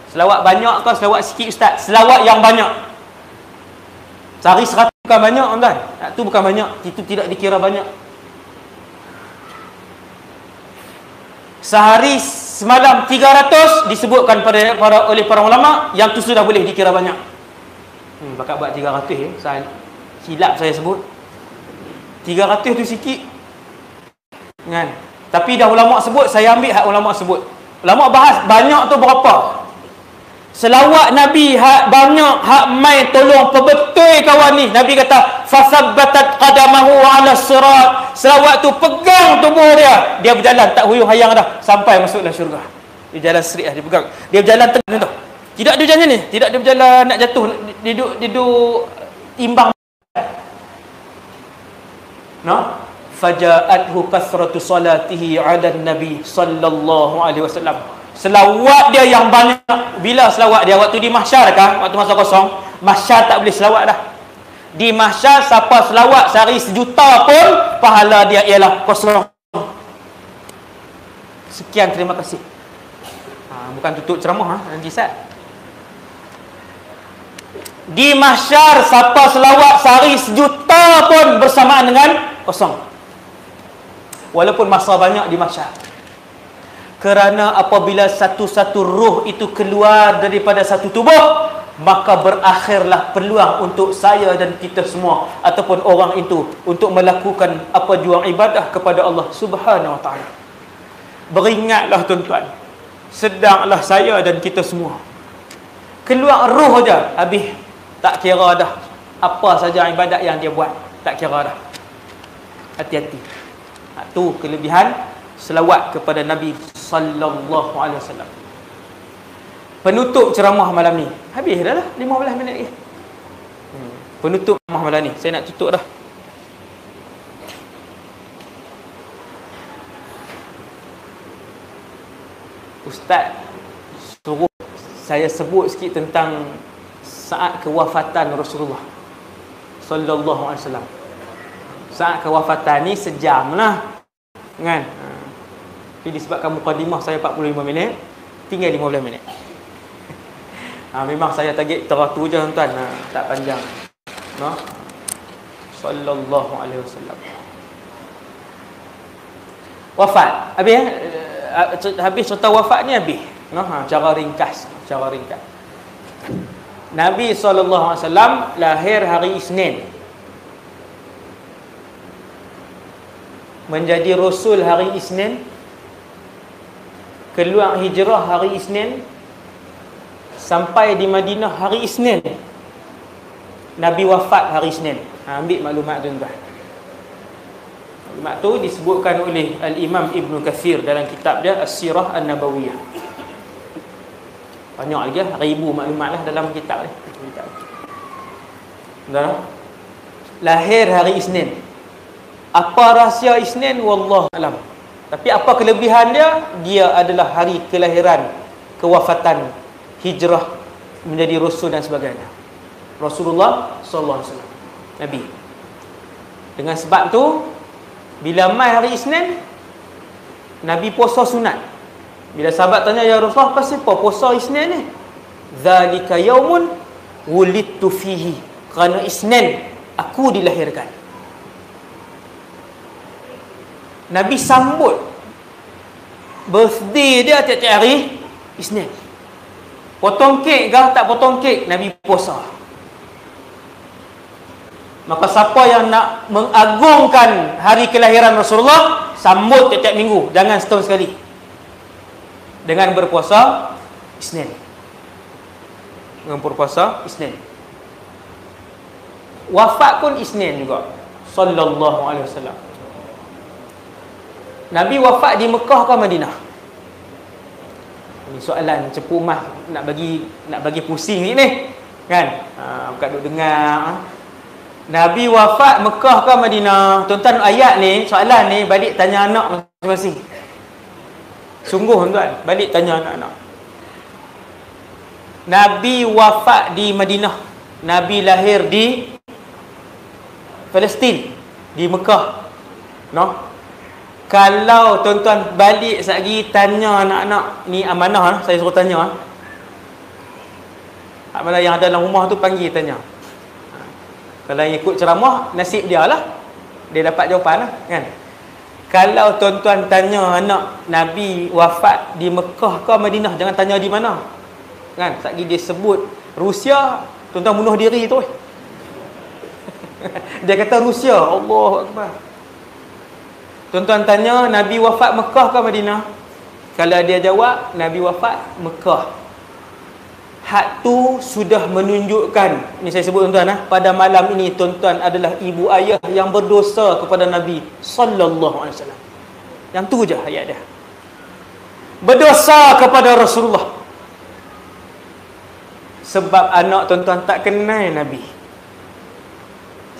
Selawat banyak ke selawat sikit ustaz? Selawat yang banyak. Sehari 100 bukan banyak tuan-tuan. Itu bukan banyak, itu tidak dikira banyak. Sehari semalam 300 disebutkan oleh para ulama, yang tu sudah boleh dikira banyak. Bakat buat 300 silap saya sebut. 300 tu sikit kan? Tapi dah ulama sebut, saya ambil hak ulama sebut. Ulama bahas banyak tu berapa. Selawat Nabi hak banyak, hak mai tolong pebetul kawan ni. Nabi kata fasabbatat qadamahu 'ala sirat. Selawat tu pegang tubuh dia. Dia berjalan tak huyung hayang dah sampai masuk dalam syurga. Dia jalan straight, dia pegang. Dia berjalan tengah tu. Tidak dia berjalan ni, tidak dia berjalan nak jatuh, duduk imbang. Faja'athu kathratu salatihi 'ala nabi sallallahu alaihi wasallam. Selawat dia yang banyak. Bila selawat dia? Waktu di mahsyar kah? Waktu masa kosong? Mahsyar tak boleh selawat dah. Di mahsyar siapa selawat sehari 1 juta pun pahala dia ialah kosong. Sekian, terima kasih. Bukan tutup ceramah nanti Ustaz. Di mahsyar siapa selawat sehari 1 juta pun bersamaan dengan kosong. Walaupun masa banyak di mahsyar. Kerana apabila satu-satu ruh itu keluar daripada satu tubuh, maka berakhirlah peluang untuk saya dan kita semua ataupun orang itu untuk melakukan apa juang ibadah kepada Allah Subhanahu Wa Taala. Beringatlah tuan-tuan, sedanglah saya dan kita semua keluar roh aja, habis tak kira dah apa saja ibadat yang dia buat, tak kira dah. Hati-hati. Itu kelebihan selawat kepada Nabi sallallahu alaihi wasallam. Penutup ceramah malam ni. Habis dah lah 15 minit lagi. Penutup ceramah malam ni. Saya nak tutup dah. Ustaz suruh saya sebut sikit tentang saat kewafatan Rasulullah sallallahu alaihi wasallam. Saat kewafatan ni sejam lah, kan? Tapi disebabkan mukadimah saya 45 minit, tinggal 15 minit. Memang saya target teratur je tuan-tuan, tak panjang. Sallallahu alaihi wasallam. Wafat. Habis cerita wafat ni habis. Cara ringkas. Nabi SAW lahir hari Isnin, menjadi Rasul hari Isnin, keluar hijrah hari Isnin, sampai di Madinah hari Isnin, Nabi wafat hari Isnin. Ambil maklumat tuan-tuan. Maklumat tu disebutkan oleh Al-Imam Ibn Kathir dalam kitab dia As-Sirah An-Nabawiyah. Banyak lagi lah, 1000 maklumat lah dalam kitab ni. Lahir hari Isnin. Apa rahsia Isnin? Wallahu alam. Tapi apa kelebihan dia? Dia adalah hari kelahiran, kewafatan, hijrah menjadi Rasul dan sebagainya. Rasulullah sallallahu alaihi wasallam, Nabi. Dengan sebab tu, bila mai hari Isnin, Nabi puasa sunat. Bila sahabat tanya, ya Rasulullah, kenapa puasa Isnin ni? Zalika yaumun wulidtu fihi. Kerana Isnin aku dilahirkan. Nabi sambut birthday dia tiap-tiap hari Isnin. Potong kek ke tak potong kek, Nabi puasa. Maka siapa yang nak mengagungkan hari kelahiran Rasulullah, sambut tiap-tiap minggu, jangan setahun sekali, dengan berpuasa Isnin. Dengan berpuasa Isnin. Wafat pun Isnin juga, sallallahu alaihi wasallam. Nabi wafat di Mekah ke Madinah? Ini soalan cepu mah nak bagi pusing ni kan? Bukan duk dengar. Nabi wafat Mekah ke Madinah? Tuan-tuan, ayat ni, soalan ni balik tanya anak masing-masing. Sungguh tuan, balik tanya anak-anak. Nabi wafat di Madinah, Nabi lahir di Palestin, di Mekah. Kalau tuan-tuan balik sekali tanya anak-anak, ni amanah saya suruh tanya. Amanah yang ada dalam rumah tu panggil tanya. Kalau yang ikut ceramah, nasib dia lah, dia dapat jawapan lah, kan? Kalau tuan-tuan tanya anak, Nabi wafat di Mekah ke Madinah, jangan tanya di mana, kan? Sekali dia sebut Rusia, tuan-tuan bunuh diri tu. Dia kata Rusia, Allahu Akbar. Tuan-tuan tanya, Nabi wafat Mekah ke Madinah? Kalau dia jawab, Nabi wafat Mekah, hak tu sudah menunjukkan, ni saya sebut tuan-tuan, pada malam ini tuan-tuan adalah ibu ayah yang berdosa kepada Nabi sallallahu alaihi wasallam. Yang tu je ayat dia. Berdosa kepada Rasulullah. Sebab anak tuan-tuan tak kenal Nabi,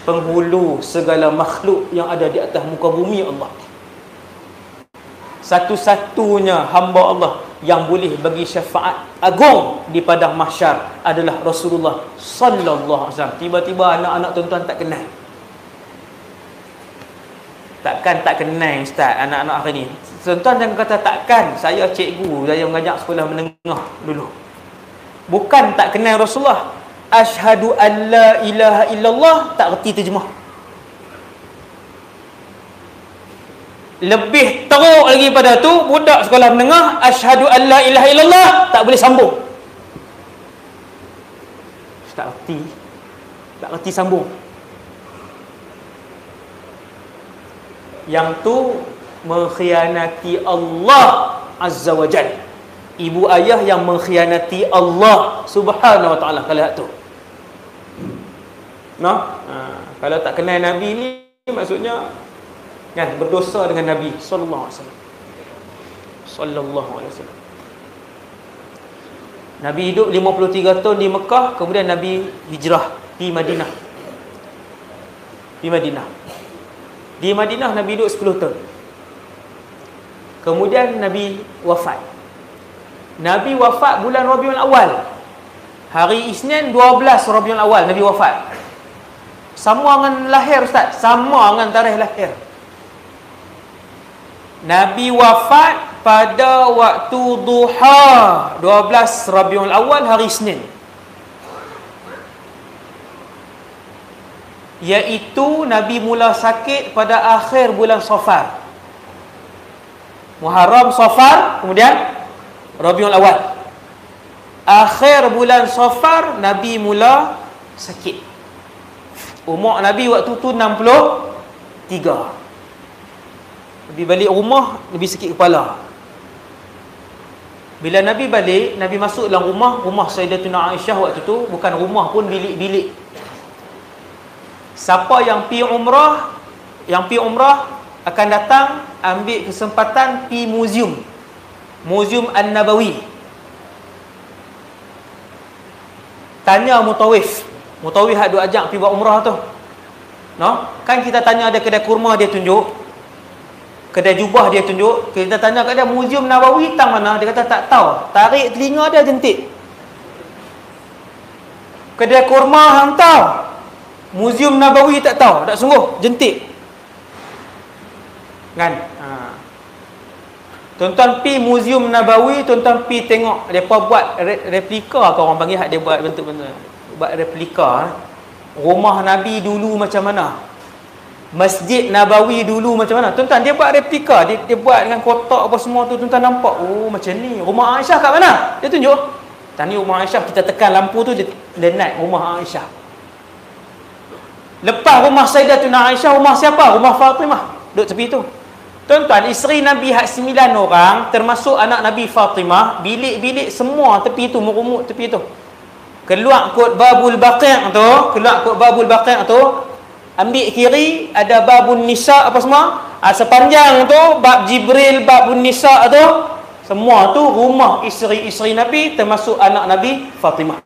penghulu segala makhluk yang ada di atas muka bumi Allah. Satu-satunya hamba Allah yang boleh bagi syafaat agung di padang mahsyar adalah Rasulullah sallallahu alaihi wasallam. Tiba-tiba anak-anak tuan-tuan tak kenal. Takkan tak kenal ustaz anak-anak hari ni. Tuan-tuan jangan kata takkan, saya cikgu, saya mengajar sekolah menengah dulu. Bukan tak kenal Rasulullah. Asyhadu an la ilaha illallah tak reti terjemah. Lebih teruk lagi pada tu, budak sekolah menengah asyhadu an la ilaha illallah tak boleh sambung. Tak reti sambung. Yang tu mengkhianati Allah Azza wa Jalla. Ibu ayah yang mengkhianati Allah Subhanahu wa taala kalau tu. Kalau tak kenal Nabi ni maksudnya kan berdosa dengan Nabi sallallahu alaihi wasallam. Sallallahu alaihi wasallam. Nabi hidup 53 tahun di Mekah, kemudian Nabi hijrah di Madinah. Di Madinah Nabi hidup 10 tahun. Kemudian Nabi wafat. Nabi wafat bulan Rabiul Awal. Hari Isnin 12 Rabiul Awal Nabi wafat. Sama dengan lahir ustaz, sama dengan tarikh lahir. Nabi wafat pada waktu duha 12 Rabiul Awal hari Isnin. Iaitu Nabi mula sakit pada akhir bulan Safar. Muharram, Safar, kemudian Rabiul Awal. Akhir bulan Safar Nabi mula sakit. Umur Nabi waktu tu 63. Nabi balik rumah, Nabi sakit kepala. Bila Nabi balik, Nabi masuk dalam rumah Sayyidatuna Aisyah waktu tu, bukan rumah pun, bilik-bilik. Siapa yang pi umrah akan datang ambil kesempatan pi muzium An-Nabawi. Tanya mutawif hak duk ajak pi buat umrah tu. Kan kita tanya ada kedai kurma dia tunjuk, kedai jubah dia tunjuk, kita tanya kat dia muzium Nabawi tang mana, dia kata tak tahu. Tarik telinga dia jentik. Kedai kurma hang tahu, muzium Nabawi tak tahu, tak sungguh jentik. Kan? Tuan-tuan pi muzium Nabawi, tuan-tuan pi tengok depa buat replika ke orang panggil hak dia buat bentuk-bentuk. Buat replika rumah Nabi dulu macam mana, Masjid Nabawi dulu macam mana. Tuan-tuan dia buat replika, dia buat dengan kotak apa semua tu. Tuan-tuan nampak, oh macam ni. Rumah Aisyah kat mana? Dia tunjuk. Tani rumah Aisyah, kita tekan lampu tu dia naik rumah Aisyah. Lepas rumah Sayyidatuna Aisyah, rumah siapa? Rumah Fatimah duduk tepi tu. Tuan-tuan, isteri Nabi hak 9 orang, termasuk anak Nabi Fatimah, bilik-bilik semua tepi tu, merumut tepi tu. Keluar kot Babul Baqi' tu, ambil kiri ada Babun Nisa apa semua. Sepanjang tu bab Jibril, Babun Nisa tu, semua tu rumah isteri-isteri Nabi, termasuk anak Nabi Fatimah.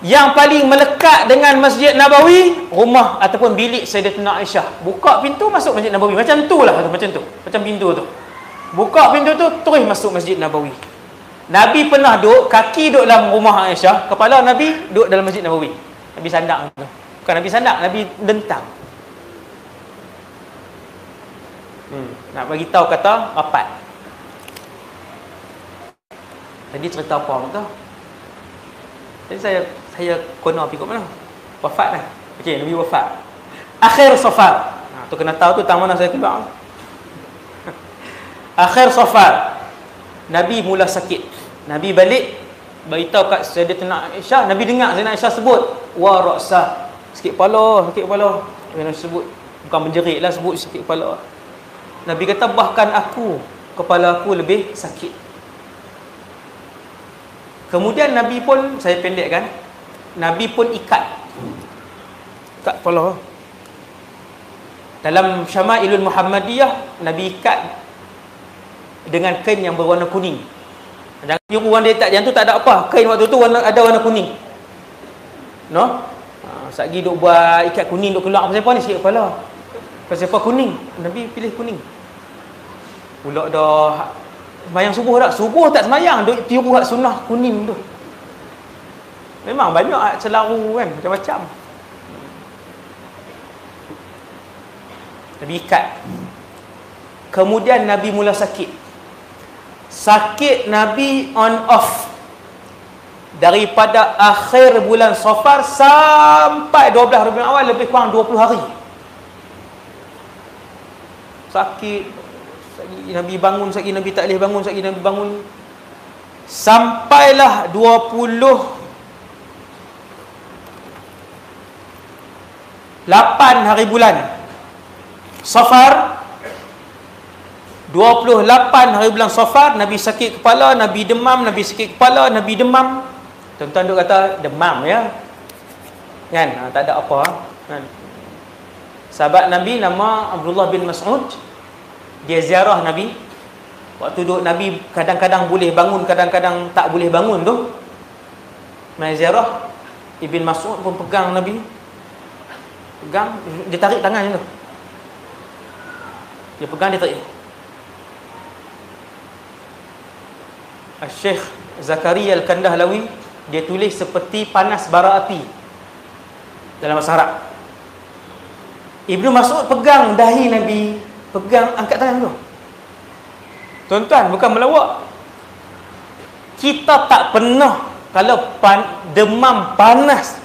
Yang paling melekat dengan Masjid Nabawi, rumah ataupun bilik Sayyidatuna Aisyah. Buka pintu masuk Masjid Nabawi. Macam tu lah, macam pintu tu. Buka pintu tu, terus masuk Masjid Nabawi. Nabi pernah duduk, kaki duduk dalam rumah Aisyah, kepala Nabi duduk dalam Masjid Nabawi. Nabi sandak. Bukan Nabi sandak, Nabi dentang. Nak bagi tahu kata rapat. Tadi cerita apa tu? Tadi saya kono pergi kat mana? Wafat dah. Okey, Nabi wafat. Akhir Safar. Tu kena tahu tu tang mana saya keluar. Akhir Safar. Nabi mula sakit. Nabi balik beritahu kat Sayyidatuna Aisyah. Nabi dengar Sayyidatuna Aisyah sebut wa ra'sa. Sakit kepala. Nabi sebut, bukan menjerit lah, sebut sakit kepala. Nabi kata bahkan kepala aku lebih sakit. Kemudian Nabi pun, saya pendekkan, Nabi pun ikat kepala. Dalam Syama'ilul Muhammadiyah, Nabi ikat dengan kain yang berwarna kuning. Jangan tiru warna dia yang tu tak ada apa. Kain waktu tu ada warna kuning. Satgi duk buat ikat kuning, duk keluar apa siapa ni sikit kepala. Siapa kuning? Nabi pilih kuning. Pula dah Sembahyang subuh tak? Subuh tak sembahyang, duk tiru hak sunnah kuning tu. Memang banyak hak celaru kan, macam-macam. Nabi ikat. Kemudian Nabi mula sakit. Sakit Nabi on off. Daripada akhir bulan Safar sampai 12 Rabiul Awal, lebih kurang 20 hari. Sakit. Sekali Nabi bangun, sekali Nabi tak boleh bangun, sekali Nabi bangun. Sampailah 28 hari bulan Safar. 28 hari bulan Safar, Nabi sakit kepala, Nabi demam, Nabi sakit kepala, Nabi demam. Tuan-tuan duk kata demam ya. Kan? Tak ada apa kan. Sahabat Nabi nama Abdullah bin Mas'ud, dia ziarah Nabi. Waktu duduk Nabi kadang-kadang boleh bangun, kadang-kadang tak boleh bangun tu. Mai ziarah, Ibn Mas'ud pun pegang Nabi. Pegang, dia tarik tangan tu. Dia pegang, dia tarik. Syekh Zakaria Al-Kandahlawi, dia tulis seperti panas bara api dalam bahasa Arab. Ibnu Mas'ud pegang dahi Nabi, pegang, angkat tangan tu. Tuan-tuan, bukan melawak. Kita tak pernah, kalau demam panas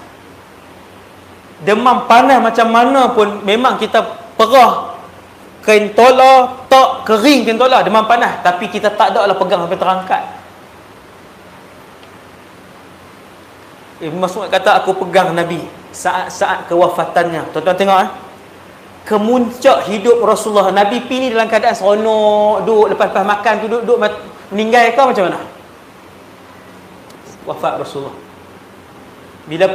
macam mana pun, memang kita perah kain tola, tak kering kain tola, demam panas, tapi kita tak ada lah pegang sampai terangkat. Ibn Mas'ud kata, aku pegang Nabi saat-saat kewafatannya. Tuan-tuan tengok kemuncak hidup Rasulullah. Nabi pi ni dalam keadaan seronok, duduk lepas-lepas makan tu duduk meninggal ke macam mana? Wafat Rasulullah. Bila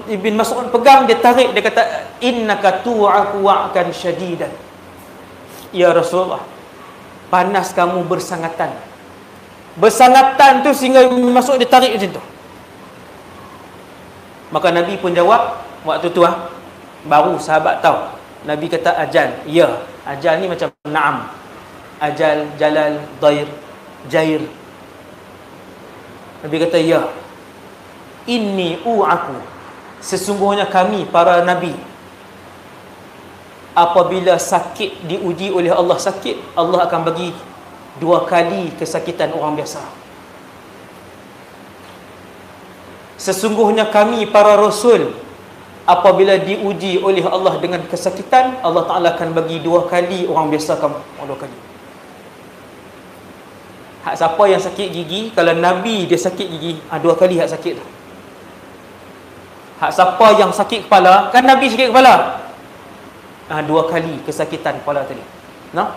Ibn Mas'ud pegang, dia tarik, dia kata, innaka tu'aku wa'kan syadidan. Ya Rasulullah, panas kamu bersangatan. Bersangatan tu sehingga Ibn Mas'ud dia tarik macam tu. Maka Nabi pun jawab waktu tu baru sahabat tahu. Nabi kata ajal. Ya, ajal ni macam na'am. Ajal, jalal, dair, jair. Nabi kata ya. Inni u'aku. Sesungguhnya kami para nabi, apabila sakit, diuji oleh Allah sakit, Allah akan bagi 2 kali kesakitan orang biasa. Sesungguhnya kami para rasul, apabila diuji oleh Allah dengan kesakitan, Allah Ta'ala akan bagi 2 kali orang biasa kamu. 2 kali. Hak siapa yang sakit gigi, kalau Nabi dia sakit gigi, 2 kali hak sakit tu. Hak siapa yang sakit kepala, kan Nabi sakit kepala, 2 kali kesakitan kepala tadi. Nah,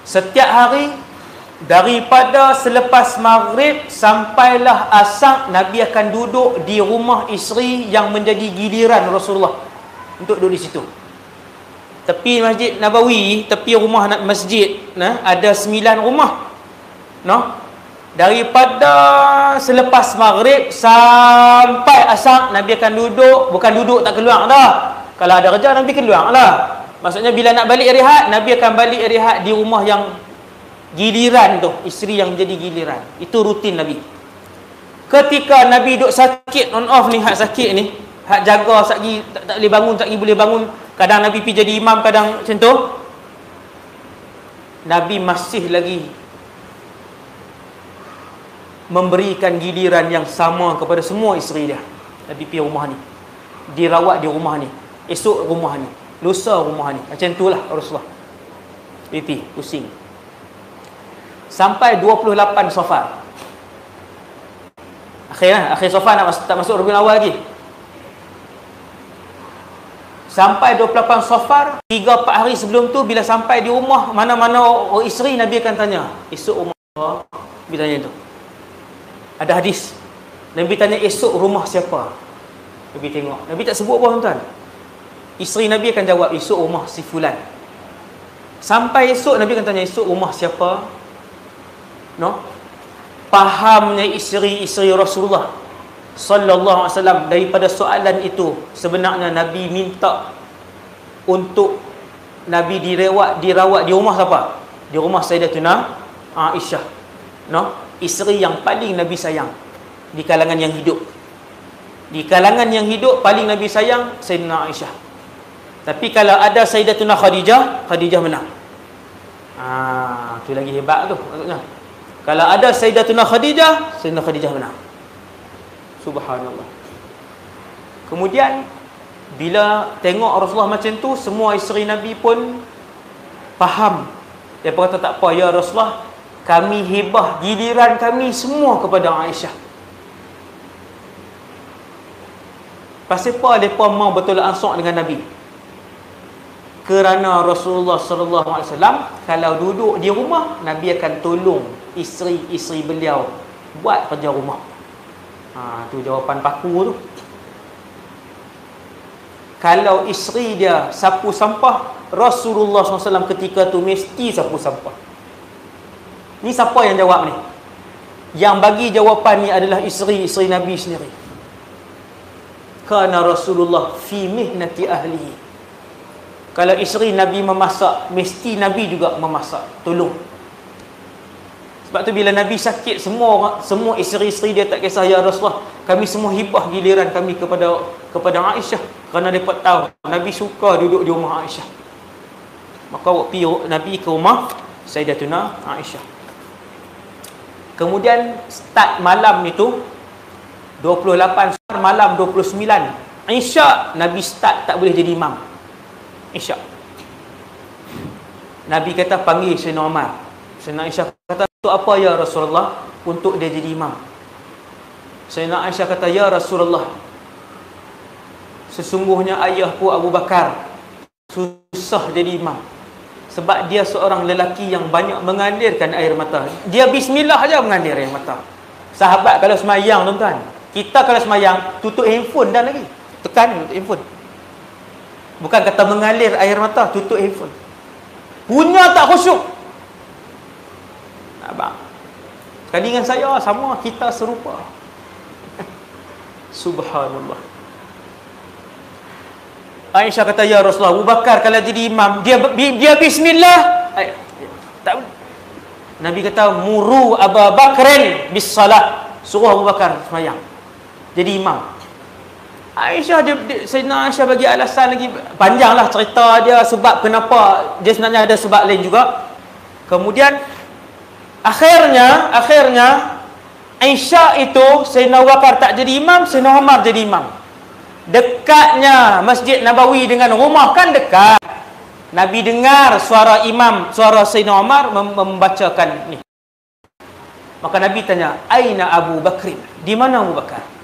setiap hari daripada selepas maghrib sampailah asar, Nabi akan duduk di rumah isteri yang menjadi giliran Rasulullah untuk duduk di situ. Tepi Masjid Nabawi, tepi rumah masjid, ada 9 rumah. Daripada selepas maghrib sampai asar, Nabi akan duduk, bukan duduk tak keluar dah. Kalau ada kerja Nabi keluar lah. Maksudnya bila nak balik rehat, Nabi akan balik rehat di rumah yang giliran tu, isteri yang menjadi giliran. Itu rutin Nabi. Ketika Nabi duk sakit on off ni, hak sakit ni, hak jaga satgi tak boleh bangun, satgi boleh bangun, kadang Nabi pergi jadi imam, kadang macam tu, Nabi masih lagi memberikan giliran yang sama kepada semua isteri dia. Nabi pergi rumah ni, dirawat di rumah ni, esok rumah ni, lusa rumah ni, macam itulah Rasulullah. Pipi pusing sampai 28 Safar. Akhir Safar tak masuk Rabiul Awal lagi. Sampai 28 Safar, 3-4 hari sebelum tu, bila sampai di rumah mana-mana orang isteri, Nabi akan tanya, esok rumah apa? Nabi tanya tu. Ada hadis, Nabi tanya esok rumah siapa? Nabi tengok, Nabi tak sebut apa tuan. Isteri Nabi akan jawab, esok rumah si fulan. Sampai esok, Nabi akan tanya, esok rumah siapa? Fahamnya isteri-isteri Rasulullah sallallahu alaihi wasallam daripada soalan itu, sebenarnya Nabi minta untuk Nabi dirawat di rumah siapa? di rumah Sayyidatuna Aisyah, isteri yang paling Nabi sayang di kalangan yang hidup. Di kalangan yang hidup paling Nabi sayang Sayyidina Aisyah. Tapi kalau ada Sayyidatuna Khadijah menang. Tu lagi hebat tu maksudnya. Kalau ada Sayyidatuna Sayyidina Khadijah menang. Subhanallah. Kemudian bila tengok Rasulullah macam tu, semua isteri Nabi pun faham. Dia kata, tak apa ya Rasulullah, kami hibah giliran kami semua kepada Aisyah. Pasal apa mereka mau betul ansur dengan Nabi? Kerana Rasulullah sallallahu alaihi wasallam kalau duduk di rumah, Nabi akan tolong isteri-isteri beliau buat kerja rumah. Tu jawapan paku tu. Kalau isteri dia sapu sampah, Rasulullah SAW ketika tu mesti sapu sampah. Ni siapa yang jawab ni? Yang bagi jawapan ni adalah isteri-isteri Nabi sendiri. Kana Rasulullah fi mihnati ahlihi. Kalau isteri Nabi memasak, mesti Nabi juga memasak, tolong. Sebab tu bila Nabi sakit, semua isteri-isteri dia tak kisah, ya Rasulullah, kami semua hibah giliran kami kepada Aisyah, kerana mereka tahu Nabi suka duduk di rumah Aisyah. Maka waktu Nabi ke rumah Sayyidatuna Aisyah. Kemudian start malam itu 28 malam 29 Isyak, Nabi start tak boleh jadi imam Isyak. Nabi kata panggil Sayyidina Umar. Sayyidina Aisyah kata, untuk apa ya Rasulullah? Untuk dia jadi imam. Sayyidina Aisyah kata, ya Rasulullah, sesungguhnya ayahku Abu Bakar susah jadi imam, sebab dia seorang lelaki yang banyak mengalirkan air mata. Dia bismillah aja mengalir air mata. Sahabat kalau semayang, tuan-tuan, kita kalau semayang tutup handphone dah lagi. Tekan tutup handphone. Bukan kata mengalir air mata, tutup handphone. Punya tak khusyuk. Abang, sekali dengan saya sama, kita serupa. Subhanallah. Aisyah kata, ya Rasulullah, Abu Bakar kalau jadi imam, dia bismillah. Tak. Nabi kata, muru Abu Bakrin bis salat. Suruh Abu Bakar semayang jadi imam. Sayyidina Aisyah bagi alasan lagi, panjanglah cerita dia sebab kenapa, dia sebenarnya ada sebab lain juga. Kemudian akhirnya Aisyah itu, Sayyidina Abu Bakar tak jadi imam, Sayyidina Umar jadi imam. Dekatnya Masjid Nabawi dengan rumah kan dekat. Nabi dengar suara imam, suara Sayyidina Umar membacakan ni. Maka Nabi tanya, aina Abu Bakrin? Di mana Abu Bakar?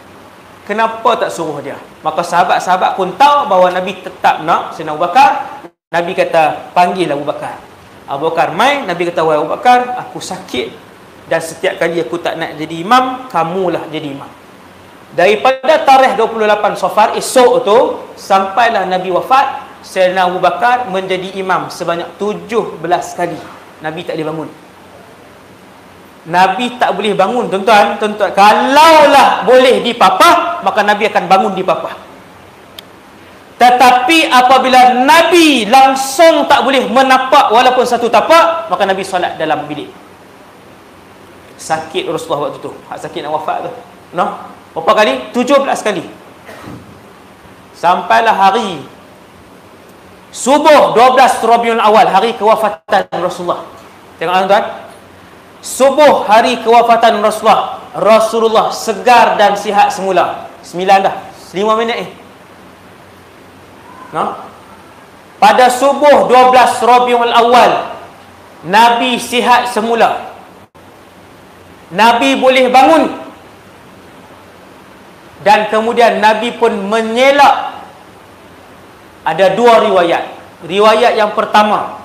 Kenapa tak suruh dia? Maka sahabat-sahabat pun tahu bahawa Nabi tetap nak Sayyidina Abu Bakar. Nabi kata, panggil Abu Bakar. Abu Bakar mai. Nabi kata, wahai Abu Bakar, aku sakit dan setiap kali aku tak nak jadi imam, kamulah jadi imam. Daripada tarikh 28 Safar, esok tu, sampailah Nabi wafat, Sayyidina Abu Bakar menjadi imam sebanyak 17 kali. Nabi tak boleh bangun. Nabi tak boleh bangun, tuan-tuan. Kalaulah boleh dipapah, maka Nabi akan bangun dipapah. Tetapi apabila Nabi langsung tak boleh menapak walaupun satu tapak, maka Nabi solat dalam bilik. Sakit Rasulullah waktu tu. Sakit nak wafat tu. Berapa kali? 17 kali. Sampailah hari subuh 12 Rabiul Awal, hari kewafatan Rasulullah. Tengok tuan-tuan. Subuh hari kewafatan Rasulullah segar dan sihat semula. 9 dah. 5 minit Pada subuh 12 Rabiul Awal, Nabi sihat semula. Nabi boleh bangun. Dan kemudian Nabi pun menyelak. Ada 2 riwayat. Riwayat yang pertama,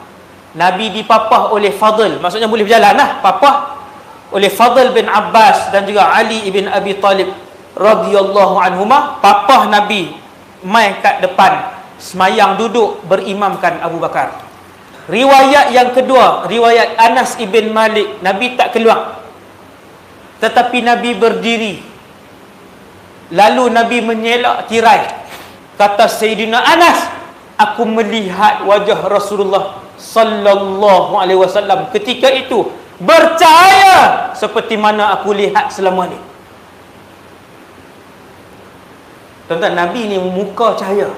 Nabi dipapah oleh Fadl, maksudnya boleh berjalan lah, papah oleh Fadl bin Abbas dan juga Ali bin Abi Talib radhiyallahu anhumah. Papah Nabi mai kat depan, semayang duduk berimamkan Abu Bakar. Riwayat yang kedua, riwayat Anas ibn Malik, Nabi tak keluar, tetapi Nabi berdiri. Lalu Nabi menyelak tirai. Kata Sayyidina Anas, aku melihat wajah Rasulullah sallallahu alaihi wasallam ketika itu bercahaya seperti mana aku lihat selama ni. Tuan-tuan, Nabi ni muka cahaya.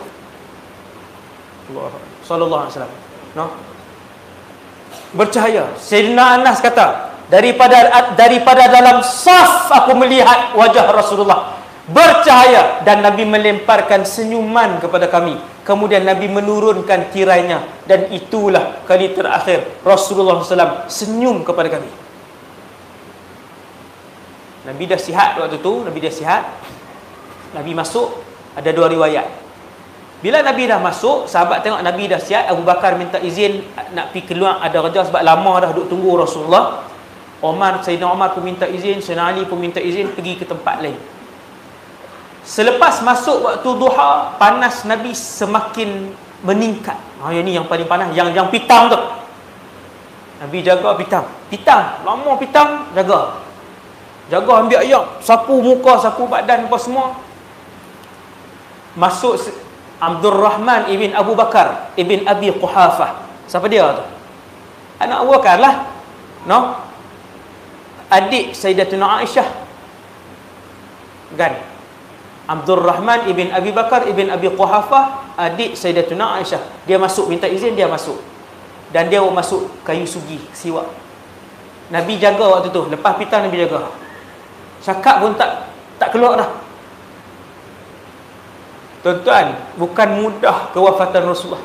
Sallallahu alaihi wasallam. No? Bercahaya. Sayyidina Anas kata, daripada dalam saf aku melihat wajah Rasulullah bercahaya dan Nabi melemparkan senyuman kepada kami. Kemudian Nabi menurunkan tirainya dan itulah kali terakhir Rasulullah SAW senyum kepada kami. Nabi dah sihat waktu tu, Nabi dah sihat. Nabi masuk, ada dua riwayat. Bila Nabi dah masuk, sahabat tengok Nabi dah sihat, Abu Bakar minta izin nak pergi keluar, ada kerja sebab lama dah duduk tunggu Rasulullah. Sayyidina Umar pun minta izin, Sayyidina Ali pun minta izin pergi ke tempat lain. Selepas masuk waktu duha, panas Nabi semakin meningkat. Yang ni yang paling panas, yang pitam tu. Nabi jaga pitam, lama pitam, jaga ambil ayam, sapu muka, sapu badan apa semua. Masuk Abdul Rahman ibn Abu Bakar ibn Abi Quhafah. Siapa dia tu? Anak Abu Bakar lah, no? Adik Sayyidatuna Aisyah, kan? Abdul Rahman ibn Abi Bakar ibn Abi Quhafah, adik Sayyidatuna Aisyah. Dia masuk, minta izin, dia masuk. Dan dia masuk kayu sugi, siwak. Nabi jaga waktu tu, lepas pitang Nabi jaga. Cakap pun tak keluar dah. Tuan-tuan, bukan mudah kewafatan Rasulullah.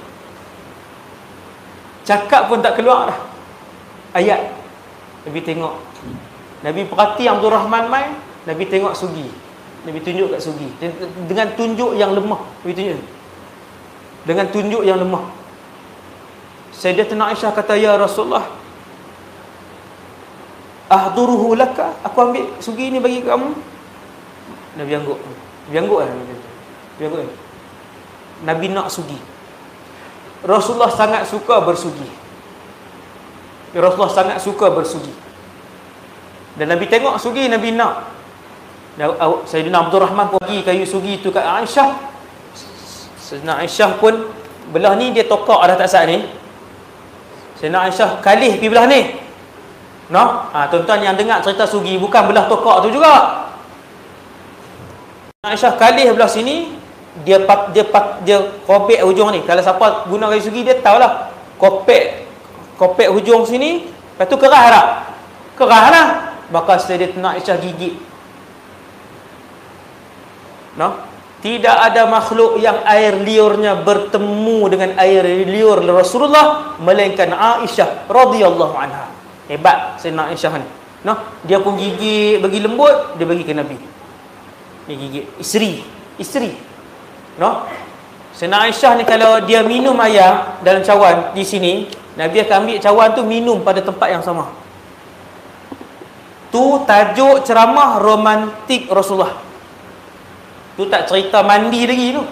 Cakap pun tak keluar dah. Ayat. Nabi tengok. Nabi perhati Abdul Rahman main, Nabi tengok sugi. Nabi tunjuk kat sugi. Dengan tunjuk yang lemah. Nabi tunjuk. Dengan tunjuk yang lemah. Sayyidatuna Aisyah kata, ya Rasulullah, ahduruhu laka, aku ambil sugi ni bagi kamu. Nabi angguk. Nabi angguk kan? Nabi nak sugi. Rasulullah sangat suka bersugi. Rasulullah sangat suka bersugi. Dan Nabi tengok sugi, Nabi nak. Sayyidina Abdul Rahman pergi kayu sugi tu kat Aisyah. Sayyidina Aisyah pun belah ni dia tokak dah tak sat ni. Sayyidina Aisyah kalih pergi belah ni. No? Tuan-tuan yang dengar cerita sugi, bukan belah tokak tu juga. Aisyah kalih belah sini, dia kopek hujung ni. Kalau siapa guna kayu sugi dia tahulah. Kopek hujung sini, lepas tu kerah dah. Kerah dah. Maka Sayyidatuna Aisyah gigit. No? Tidak ada makhluk yang air liurnya bertemu dengan air liur Rasulullah melainkan Aisyah radhiyallahu anha. Hebat Sayyidina Aisyah ni. No? Dia pun gigit bagi lembut, dia bagi ke Nabi. Dia gigit isteri. No? Sayyidina Aisyah ni kalau dia minum air dalam cawan di sini, Nabi akan ambil cawan tu minum pada tempat yang sama. Tu tajuk ceramah romantik Rasulullah. Tu tak cerita mandi lagi tu.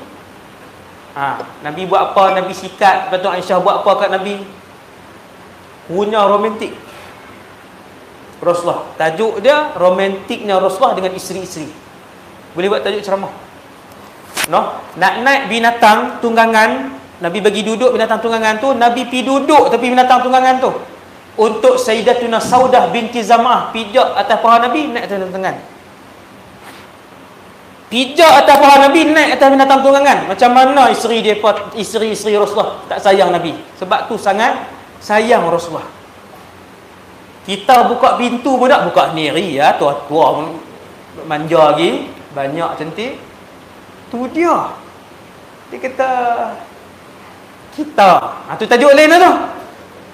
Nabi buat apa, Nabi sikat, lepas tu Aisyah buat apa kat Nabi. Punya romantik Rasulullah. Tajuk dia romantiknya Rasulullah dengan isteri-isteri. Boleh buat tajuk ceramah. No? Nak naik binatang tunggangan, Nabi bagi duduk binatang tunggangan tu, Nabi pi duduk tapi binatang tunggangan tu. Untuk Sayyidatuna Saudah binti Zam'ah pijak atas paha Nabi, naik atas tangan. Pijak atas paha Nabi, naik atas binatang tunggangan. Macam mana isteri Rasulullah tak sayang Nabi? Sebab tu sangat sayang Rasulullah. Kita buka pintu pun tak buka sendiri ya, tua-tua manja lagi, banyak cantik. Tu dia. Dia kata kita. Tu tajuk lain tu.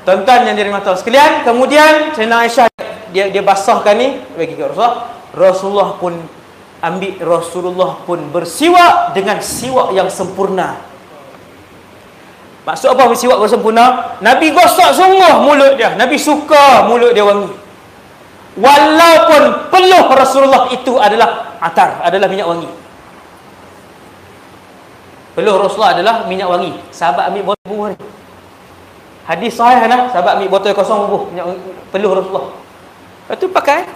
Tuan-tuan yang dirahmati Allah sekalian, kemudian Sayyidina Aisyah dia basahkan ni bagi ke Rasulullah. Rasulullah pun bersiwak dengan siwak yang sempurna. Maksud apa bersiwak bersempurna? Nabi gosok sungguh mulut dia. Nabi suka mulut dia wangi. Walaupun peluh Rasulullah itu adalah atar, adalah minyak wangi. Peluh Rasulullah adalah minyak wangi. Sahabat ambil botol bubuh ni. Hadis sahih lah, sahabat ambil botol kosong bubuh minyak wangi, peluh Rasulullah. Lepas tu pakai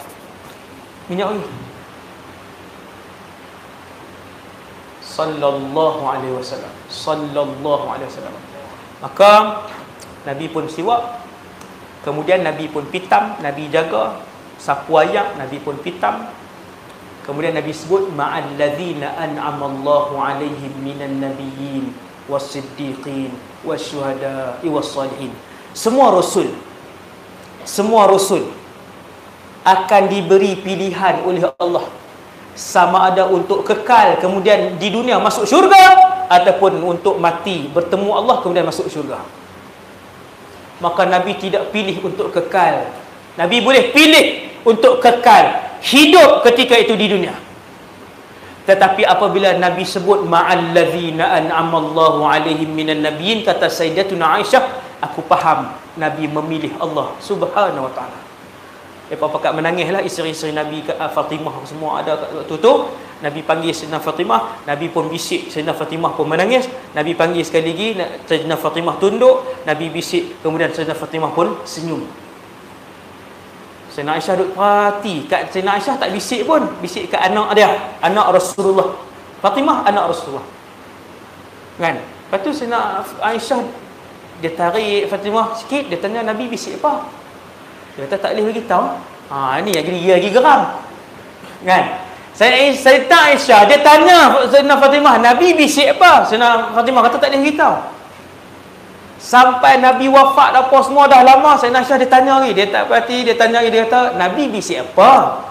minyak wangi. Sallallahu alaihi wasallam. Maka Nabi pun siwak. Kemudian Nabi pun pitam, Nabi jaga. Sapu ayak, Nabi pun pitam. Kemudian Nabi sebut ma'al ladzina an'amallahu 'alaihim minan nabiyyin was-siddiqin wasyuhada'i was-salihin. Semua rasul akan diberi pilihan oleh Allah, sama ada untuk kekal kemudian di dunia masuk syurga, ataupun untuk mati bertemu Allah kemudian masuk syurga. Maka Nabi tidak pilih untuk kekal. Nabi boleh pilih untuk kekal hidup ketika itu di dunia. Tetapi apabila Nabi sebut ma'al ladzina an'amallahu 'alaihim minan nabiyyin, kata Sayyidatuna Aisyah, aku faham Nabi memilih Allah Subhanahu wa taala. Lepas pakat menangislah isteri-isteri Nabi, Fatimah semua ada kat waktu tu. Nabi panggil Sayyidina Fatimah, Nabi pun bisik, Sayyidina Fatimah pun menangis. Nabi panggil sekali lagi, Sayyidina Fatimah tunduk, Nabi bisik, kemudian Sayyidina Fatimah pun senyum. Sayyidina Aisyah duduk perhati, kat Sayyidina Aisyah tak bisik pun, bisik kat anak dia, anak Rasulullah. Fatimah anak Rasulullah. Kan? Lepas tu Sayyidina Aisyah dia tarik Fatimah sikit, dia tanya Nabi bisik apa? Dia kata tak boleh beritahu. Ni lagi geram. Kan? Sayyidina Aisyah dia tanya Sayyidina Fatimah, Nabi bisik apa? Sayyidina Fatimah kata tak boleh beritahu. Sampai Nabi wafat apa semua dah lama, Sayyidina Aisyah dia tanya lagi, dia tak perhati, dia tanya lagi, dia kata, Nabi bisik apa?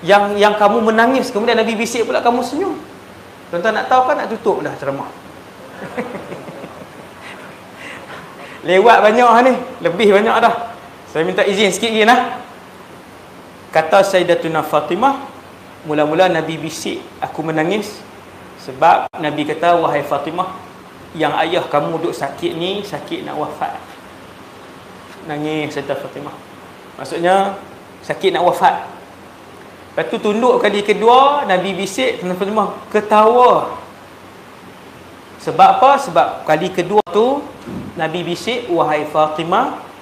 Yang kamu menangis, kemudian Nabi bisik pula kamu senyum. Tuan-tuan nak tahu kan, nak tutup dah ceramah. Lewat banyak ni, lebih banyak dah. Saya minta izin sikit lagi lah. Kata Sayyidatuna Fatimah, mula-mula Nabi bisik, aku menangis sebab Nabi kata, wahai Fatimah, yang ayah kamu duduk sakit ni, sakit nak wafat. Nangis Sayyidatuna Fatimah. Maksudnya sakit nak wafat. Lepas tu tunduk kali kedua, Nabi bisik, Sayyidatuna Fatimah ketawa. Sebab apa? Sebab kali kedua tu Nabi bisik, wahai Fatimah,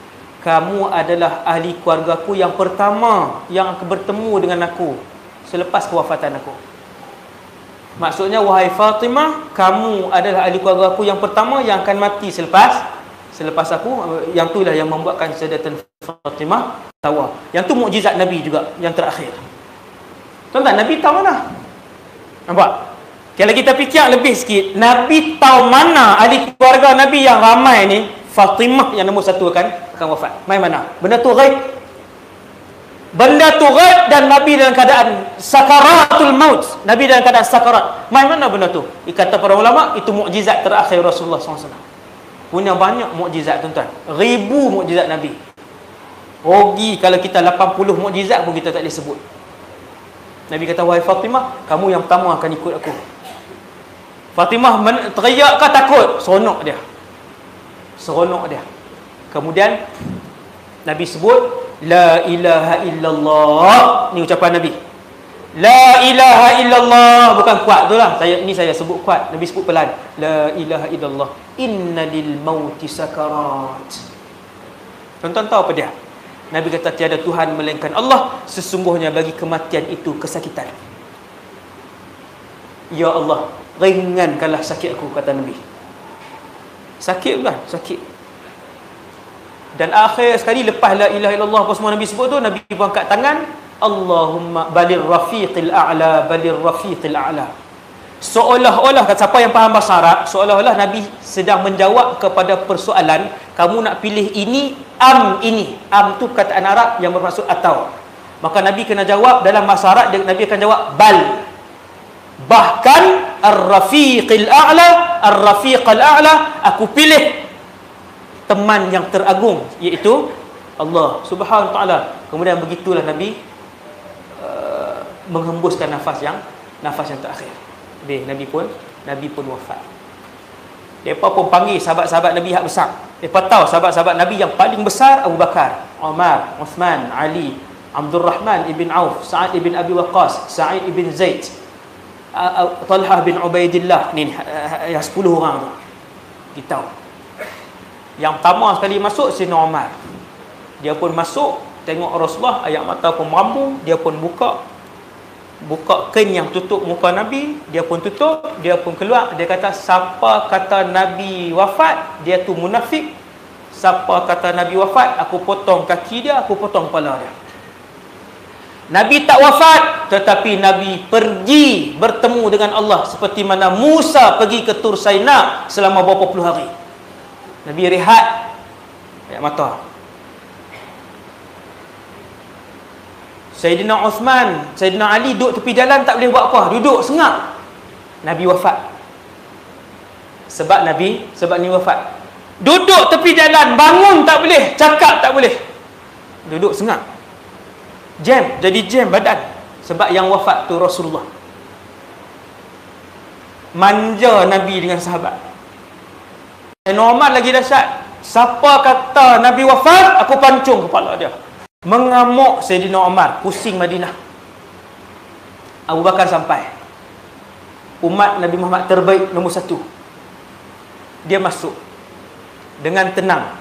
kamu adalah ahli keluargaku yang pertama yang akan bertemu dengan aku selepas kewafatan aku. Maksudnya, wahai Fatimah, kamu adalah ahli keluarga aku yang pertama yang akan mati selepas aku. Yang itulah yang membuatkan Sayyidatuna Fatimah tawa. Yang tu mukjizat Nabi juga yang terakhir. Tuan-tuan, Nabi tahu mana? Nampak? Kalau kita fikir lebih sikit, Nabi tahu mana ahli keluarga Nabi yang ramai ni, Fatimah yang nombor satu akan wafat. Mai mana? Benda tu ghaib. Benda tu ghaib, dan Nabi dalam keadaan sakaratul maut. Nabi dalam keadaan sakarat. Mai mana benda tu? Kata para ulama, itu mukjizat terakhir Rasulullah SAW. Punya banyak mukjizat, tuan-tuan. Ribu mukjizat Nabi. Rugi kalau kita 80 mukjizat pun kita tak boleh sebut. Nabi kata, wahai Fatimah, kamu yang pertama akan ikut aku. Fatimah teriak ke takut? Seronok dia. Kemudian Nabi sebut la ilaha illallah. Ni ucapan Nabi. La ilaha illallah. Bukan kuat tu lah. Saya sebut kuat. Nabi sebut pelan. La ilaha illallah. Inna lil mauti sakarat. Tuan-tuan tahu apa dia? Nabi kata tiada Tuhan melainkan Allah. Sesungguhnya bagi kematian itu kesakitan. Ya Allah, ringankanlah sakit aku, kata Nabi. Sakit bukan? Sakit. Dan akhir sekali lepas la ilaha illallah apa semua Nabi sebut tu, Nabi pun angkat tangan, Allahumma balir rafiqil a'la, balir rafiqil a'la. Seolah-olah, kata siapa yang faham bahasa Arab, seolah-olah Nabi sedang menjawab kepada persoalan, kamu nak pilih ini, ini. Am tu kataan Arab yang bermaksud atau. Maka Nabi kena jawab dalam bahasa Arab, Nabi akan jawab bal. Bahkan ar-rafiqil a'la, ar-rafiqal a'la, aku pilih teman yang teragung, iaitu Allah Subhanahu wa taala. Kemudian begitulah Nabi menghembuskan nafas yang terakhir. Nabi pun wafat. Depa pun panggil sahabat-sahabat Nabi hak besar. Depa tahu sahabat-sahabat Nabi yang paling besar Abu Bakar, Umar, Uthman, Ali, Abdul Rahman ibn Auf, Sa'ad ibn Abi Waqqas, Sa'id ibn Zaid, Talhah bin Ubaidillah, ni yang 10 orang tu. Kita tahu. Yang pertama sekali masuk Sayyidina Umar. Dia pun masuk, tengok Rasulullah, ayat mata pun merambung, dia pun buka kain yang tutup muka Nabi, dia pun tutup, dia pun keluar, dia kata siapa kata Nabi wafat, dia tu munafik, Siapa kata Nabi wafat, aku potong kaki dia, aku potong kepala dia. Nabi tak wafat, tetapi Nabi pergi bertemu dengan Allah seperti mana Musa pergi ke Tur Saina selama berapa puluh hari. Nabi rehat ayat mata. Sayyidina Uthman, Sayyidina Ali duduk tepi jalan tak boleh buat apa, duduk sengak. Nabi wafat. Sebab Nabi wafat. Duduk tepi jalan, bangun tak boleh, cakap tak boleh. Duduk sengak. Jadi jam badan. Sebab yang wafat tu Rasulullah. Manja Nabi dengan sahabat. Umar lagi dahsyat. Siapa kata Nabi wafat, aku pancung kepala dia. Mengamuk Sayyidina Umar, pusing Madinah. Abu Bakar sampai. Umat Nabi Muhammad terbaik nombor 1. Dia masuk dengan tenang.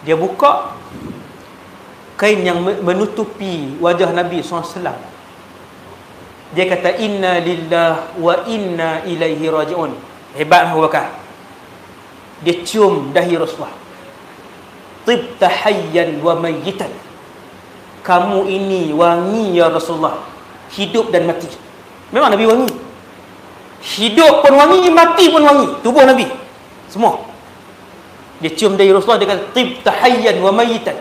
Dia buka kain yang menutupi wajah Nabi SAW. Dia kata, inna lillah wa inna ilaihi raji'un. Hebat Abu Bakar. Dia cium dahi Rasulullah. Tibta hayyan wa mayyitan. Kamu ini wangi ya Rasulullah, hidup dan mati. Memang Nabi wangi. Hidup pun wangi, mati pun wangi. Tubuh Nabi semua. Dia cium dahi Rasulullah, dia kata, tibta hayyan wa mayyitan.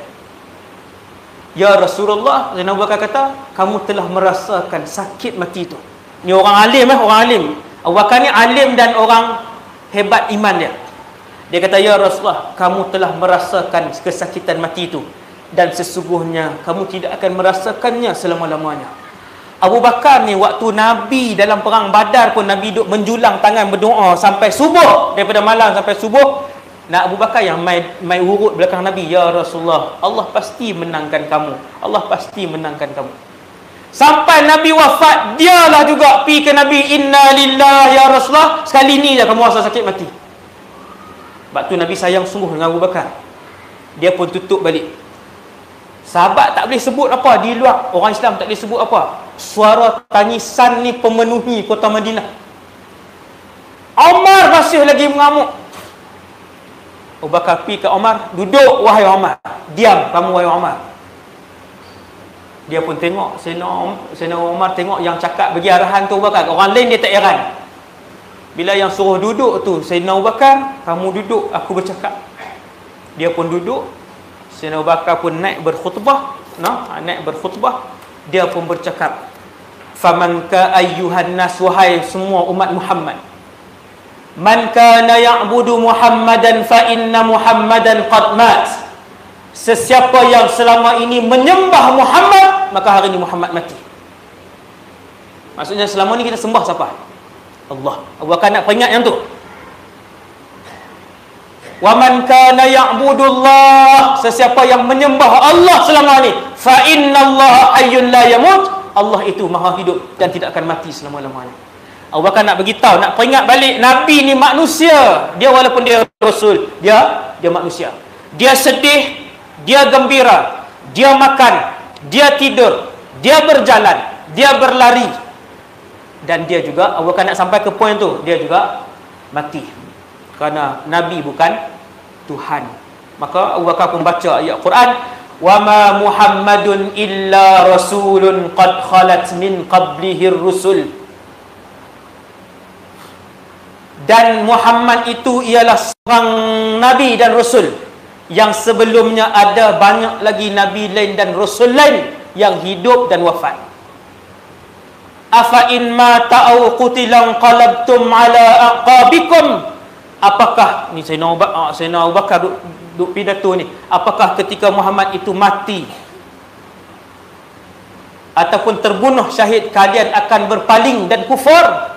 Ya Rasulullah, Zainal Abu Bakar kata, kamu telah merasakan sakit mati itu. Ni orang alim, orang alim. Abu Bakar ni alim dan orang hebat iman dia. Dia kata, ya Rasulullah, kamu telah merasakan kesakitan mati itu, dan sesungguhnya kamu tidak akan merasakannya selama-lamanya. Abu Bakar ni waktu Nabi dalam perang Badar pun Nabi duduk menjulang tangan berdoa sampai subuh, daripada malam sampai subuh. Nak Abu Bakar yang mai urut belakang Nabi, ya Rasulullah, Allah pasti menangkan kamu. Allah pasti menangkan kamu. Sampai Nabi wafat, dialah juga pergi ke Nabi, inna lillahi ya Rasulullah, sekali ni je kamu rasa sakit mati. Sebab tu Nabi sayang sungguh dengan Abu Bakar. Dia pun tutup balik. Sahabat tak boleh sebut apa di luar, orang Islam tak boleh sebut apa. Suara tangisan ni pemenuhi kota Madinah. Umar masih lagi mengamuk. Abu Bakar pergi ke Umar, duduk wahai Umar, diam kamu wahai Umar. Dia pun tengok, Sayyidina Umar tengok yang cakap bagi arahan tu Abu Bakar. Orang lain dia tak heran. Bila yang suruh duduk tu Sayyidina Abu Bakar, kamu duduk, aku bercakap. Dia pun duduk. Sayyidina Abu Bakar pun naik berkhutbah, naik berkhutbah. Dia pun bercakap, faman ka ayyuhan nas, wahai semua umat Muhammad, man kana ya'budu Muhammadan fa inna Muhammadan qad mat. Sesiapa yang selama ini menyembah Muhammad, maka hari ini Muhammad mati. Maksudnya selama ni kita sembah siapa? Allah. Abu Bakar nak peringat yang tu. Wa man kana ya'budu Allah, sesiapa yang menyembah Allah selama ni, fa innallaha hayyun la yamut. Allah itu maha hidup dan tidak akan mati selama-lamanya. Abu Bakar nak beritahu, nak peringat balik, Nabi ni manusia. Dia walaupun dia Rasul, dia manusia. Dia sedih, dia gembira, dia makan, dia tidur, dia berjalan, dia berlari. Dan dia juga, Abu Bakar nak sampai ke poin tu, dia juga mati. Kerana Nabi bukan Tuhan. Maka Abu Bakar pun baca ayat Quran, wa ma Muhammadun illa rasulun qad khalat min qablihi rusul. Dan Muhammad itu ialah seorang Nabi dan Rasul, yang sebelumnya ada banyak lagi Nabi lain dan Rasul lain yang hidup dan wafat. Afa in mata au qutilan qalabtum ala aqabikum. Apakah ni Sayyidina Abu Bakar duk pidato ni, apakah ketika Muhammad itu mati ataupun terbunuh syahid, kalian akan berpaling dan kufur?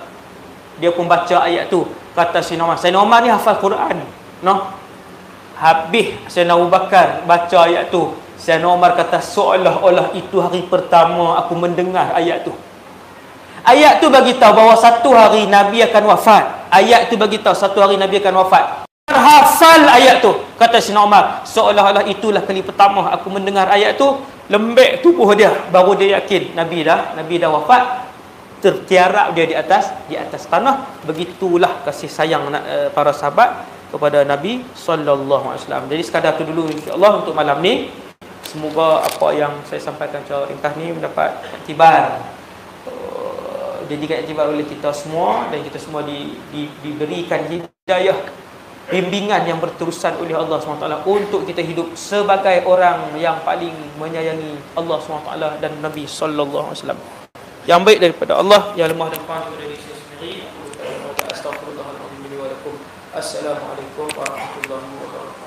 Dia pun baca ayat tu. Kata Sayyidina Umar ni hafal Quran, habis Sayyidina Abu Bakar baca ayat tu, Sayyidina Umar kata, seolah-olah itu hari pertama aku mendengar ayat tu. Ayat tu bagi tahu bahawa satu hari Nabi akan wafat. Ayat tu bagi tahu satu hari Nabi akan wafat. Hafal ayat tu. Kata Sayyidina Umar, seolah-olah itulah kali pertama aku mendengar ayat tu. Lembek tubuh dia, baru dia yakin Nabi dah wafat. Tertiarap dia di atas tanah. Begitulah kasih sayang para sahabat kepada Nabi sallallahu alaihi wasallam. Jadi sekadar tu dulu insya-Allah untuk malam ni. Semoga apa yang saya sampaikan secara ringkas ni mendapat iktibar, iktibar oleh kita semua, dan kita semua diberikan hidayah, bimbingan yang berterusan oleh Allah SWT untuk kita hidup sebagai orang yang paling menyayangi Allah SWT dan Nabi sallallahu alaihi wasallam. Yang baik daripada Allah, yang lemah dan kurang daripada diri saya sendiri. Astagfirullahaladzim wa lakum. Assalamualaikum warahmatullahi wabarakatuh.